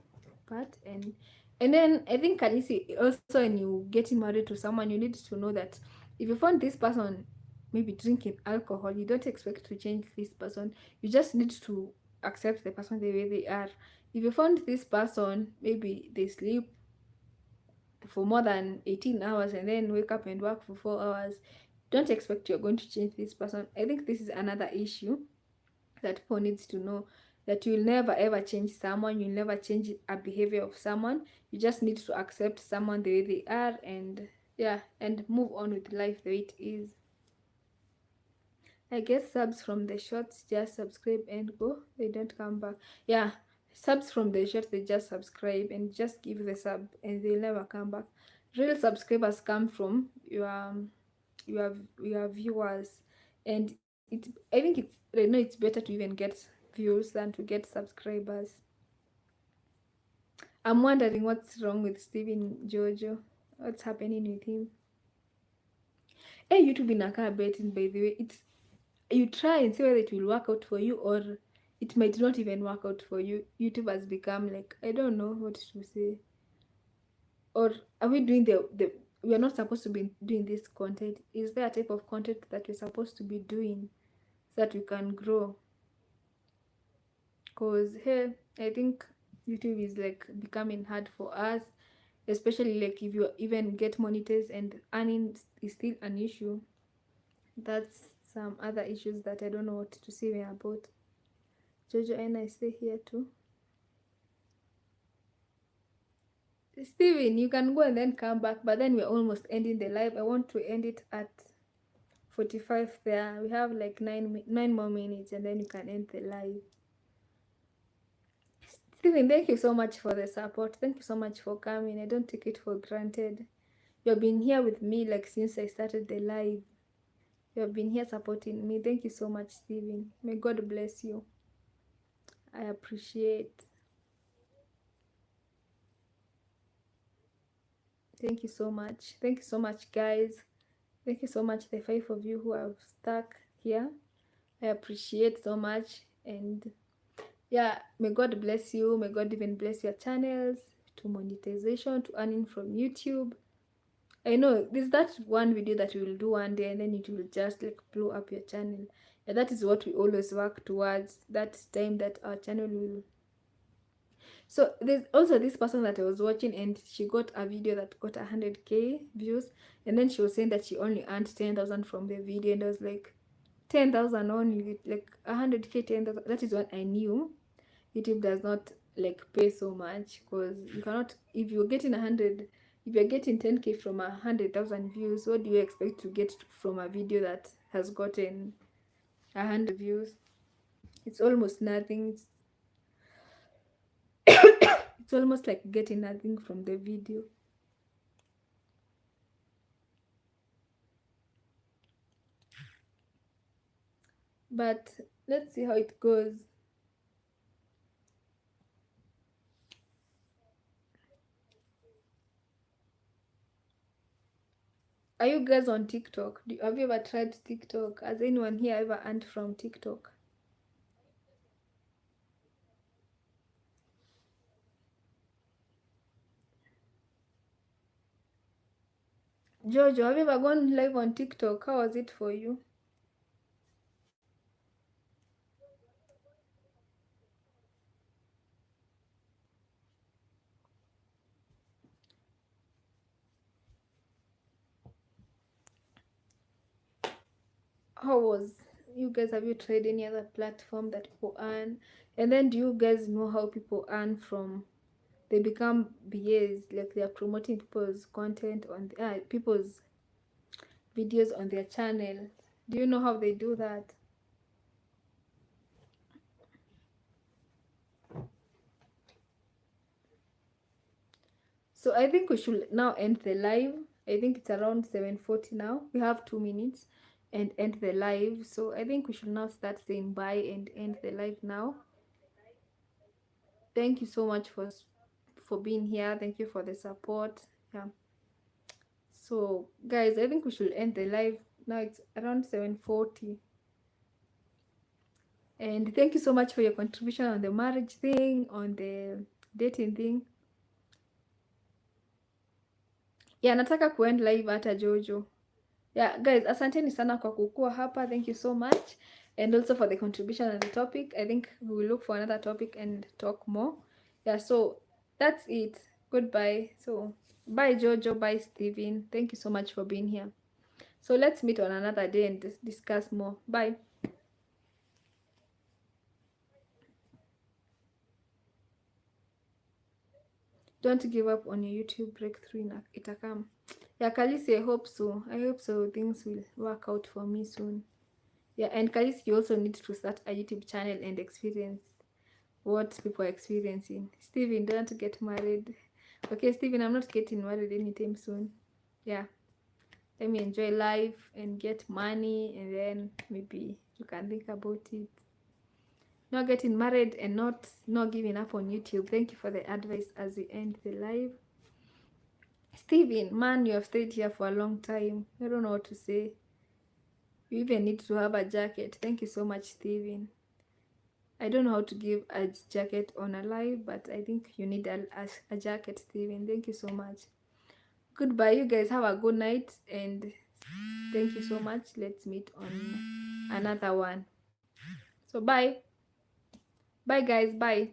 part. And then I think Kalisi, also when you getting married to someone, you need to know that if you find this person maybe drinking alcohol, you don't expect to change this person. You just need to accept the person the way they are. If you find this person maybe they sleep for more than 18 hours and then wake up and work for 4 hours, don't expect you're going to change this person. I think this is another issue that people needs to know, that you'll never ever change someone, you'll never change a behavior of someone. You just need to accept someone the way they are, and yeah, and move on with life the way it is. I guess subs from the shorts just subscribe and go, they don't come back. Yeah, subs from the shorts, they just subscribe and just give the sub and they'll never come back. Real subscribers come from your viewers, and I think it's, I know it's better to even get views than to get subscribers. I'm wondering what's wrong with Steven Jojo. What's happening with him? Hey, YouTube inakaa betting, by the way. It's, you try and see whether it will work out for you or it might not even work out for you. YouTube has become like, I don't know what to say. Or are we doing the we are not supposed to be doing this content? Is there a type of content that we're supposed to be doing so that we can grow? Because hey, I think YouTube is like becoming hard for us, especially like if you even get monetized and earning is still an issue. That's some other issues that I don't know what to say about. Jojo and I stay here too. Steven, you can go and then come back, but then we're almost ending the live. I want to end it at 45 there. We have like nine more minutes and then you can end the live. Steven, thank you so much for the support. Thank you so much for coming. I don't take it for granted. You have been here with me like since I started the live. You have been here supporting me. Thank you so much, Steven. May God bless you. I appreciate. Thank you so much. Thank you so much, guys. Thank you so much, the 5 of you who have stuck here. I appreciate so much. And yeah, may God bless you. May God even bless your channels, to monetization, to earning from YouTube. I know there's that one video that we will do one day and then it will just like blow up your channel. And that is what we always work towards, that time that our channel will. So there's also this person that I was watching and she got a video that got 100k views, and then she was saying that she only earned 10,000 from the video, and I was like, 10,000 only, like 100k, 10,000. That is what I knew. YouTube does not like pay so much, because you cannot, if you're getting 100, if you're getting 10k from 100,000 views, what do you expect to get from a video that has gotten 100 views? It's almost nothing. It's almost like getting nothing from the video. But let's see how it goes. Are you guys on TikTok? Have you ever tried TikTok? Has anyone here ever earned from TikTok? Jojo, have you ever gone live on TikTok? How was it for you? How was you guys? Have you tried any other platform that people earn? And then do you guys know how people earn from, they become BAs, like they are promoting people's content on people's videos on their channel? Do you know how they do that? So I think we should now end the live. I think it's around 7:40 now. We have 2 minutes and end the live. So I think we should now start saying bye and end the live now. Thank you so much for being here. Thank you for the support. Yeah. So guys, I think we should end the live now. It's around 7:40. And thank you so much for your contribution on the marriage thing, on the dating thing. Yeah, nataka kuend live hata Jojo. Yeah, guys, asanteni sana kwa kukua hapa. Thank you so much. And also for the contribution on the topic. I think we will look for another topic and talk more. Yeah, so that's it. Goodbye. So bye Jojo, bye Steven. Thank you so much for being here. So let's meet on another day and discuss more. Bye. Don't give up on your YouTube breakthrough. Itakam. Yeah, Kalisi, I hope so. I hope so. Things will work out for me soon. Yeah, and Kalisi, you also need to start a YouTube channel and experience what people are experiencing. Steven, don't get married. Okay, Steven, I'm not getting married anytime soon. Yeah, let me enjoy life and get money, and then maybe you can think about it. Not getting married and not giving up on YouTube. Thank you for the advice as we end the live. Steven, man, you have stayed here for a long time. I don't know what to say. You even need to have a jacket. Thank you so much, Steven. I don't know how to give a jacket on a live, but I think you need a jacket, Steven. Thank you so much. Goodbye, you guys. Have a good night, and thank you so much. Let's meet on another one. So bye. Bye, guys. Bye.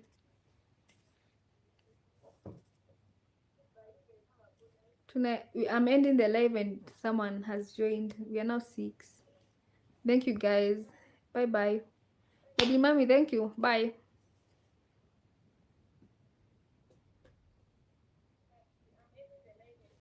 Tonight, I'm ending the live, and someone has joined. We are now 6. Thank you, guys. Bye bye. Lady Mommy, thank you. Bye.